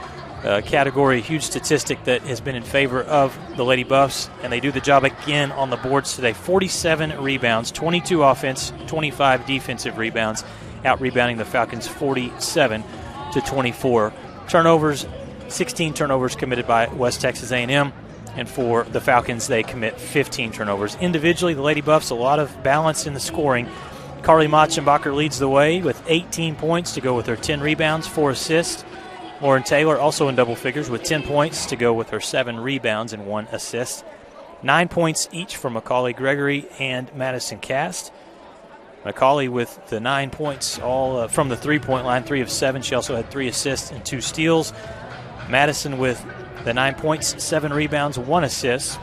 category, a huge statistic that has been in favor of the Lady Buffs, and they do the job again on the boards today. 47 rebounds, 22 offense, 25 defensive rebounds, out-rebounding the Falcons 47-24. Turnovers, 16 turnovers committed by West Texas A&M, and for the Falcons, they commit 15 turnovers. Individually, the Lady Buffs, a lot of balance in the scoring. Carly Mochenbacher leads the way with 18 points to go with her 10 rebounds, 4 assists. Lauren Taylor also in double figures with 10 points to go with her 7 rebounds and 1 assist. 9 points each from Macaulay Gregory and Madison Cast. Macaulay with the 9 points all from the three-point line, 3 of 7. She also had 3 assists and 2 steals. Madison with the 9 points, 7 rebounds, 1 assist.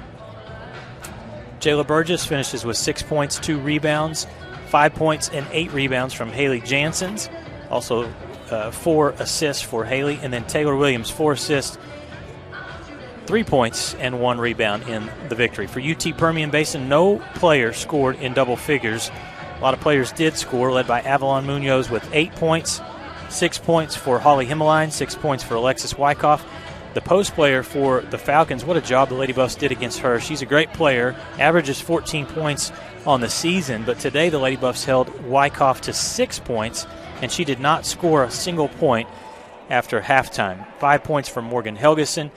Jayla Burgess finishes with 6 points, 2 rebounds, 5 points and 8 rebounds from Haley Janssens. Also 4 assists for Haley. And then Taylor Williams, 4 assists, 3 points, and 1 rebound in the victory. For UT Permian Basin, no player scored in double figures. A lot of players did score, led by Avalon Munoz with 8 points, 6 points for Holly Himmeline, 6 points for Alexis Wyckoff. The post player for the Falcons, what a job the Lady Buffs did against her. She's a great player, averages 14 points on the season, but today the Lady Buffs held Wyckoff to 6 points, and she did not score a single point after halftime. 5 points for Morgan Helgeson,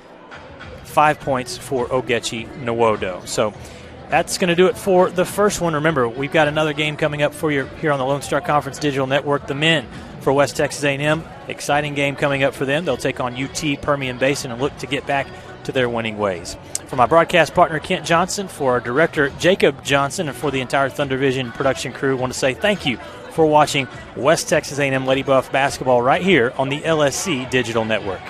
5 points for Ogechi Nwodo. So that's going to do it for the first one. Remember, we've got another game coming up for you here on the Lone Star Conference Digital Network. The men for West Texas A&M, exciting game coming up for them. They'll take on UT Permian Basin and look to get back to their winning ways. For my broadcast partner, Kent Johnson, for our director, Jacob Johnson, and for the entire Thunder Vision production crew, I want to say thank you for watching West Texas A&M Lady Buff basketball right here on the LSC Digital Network.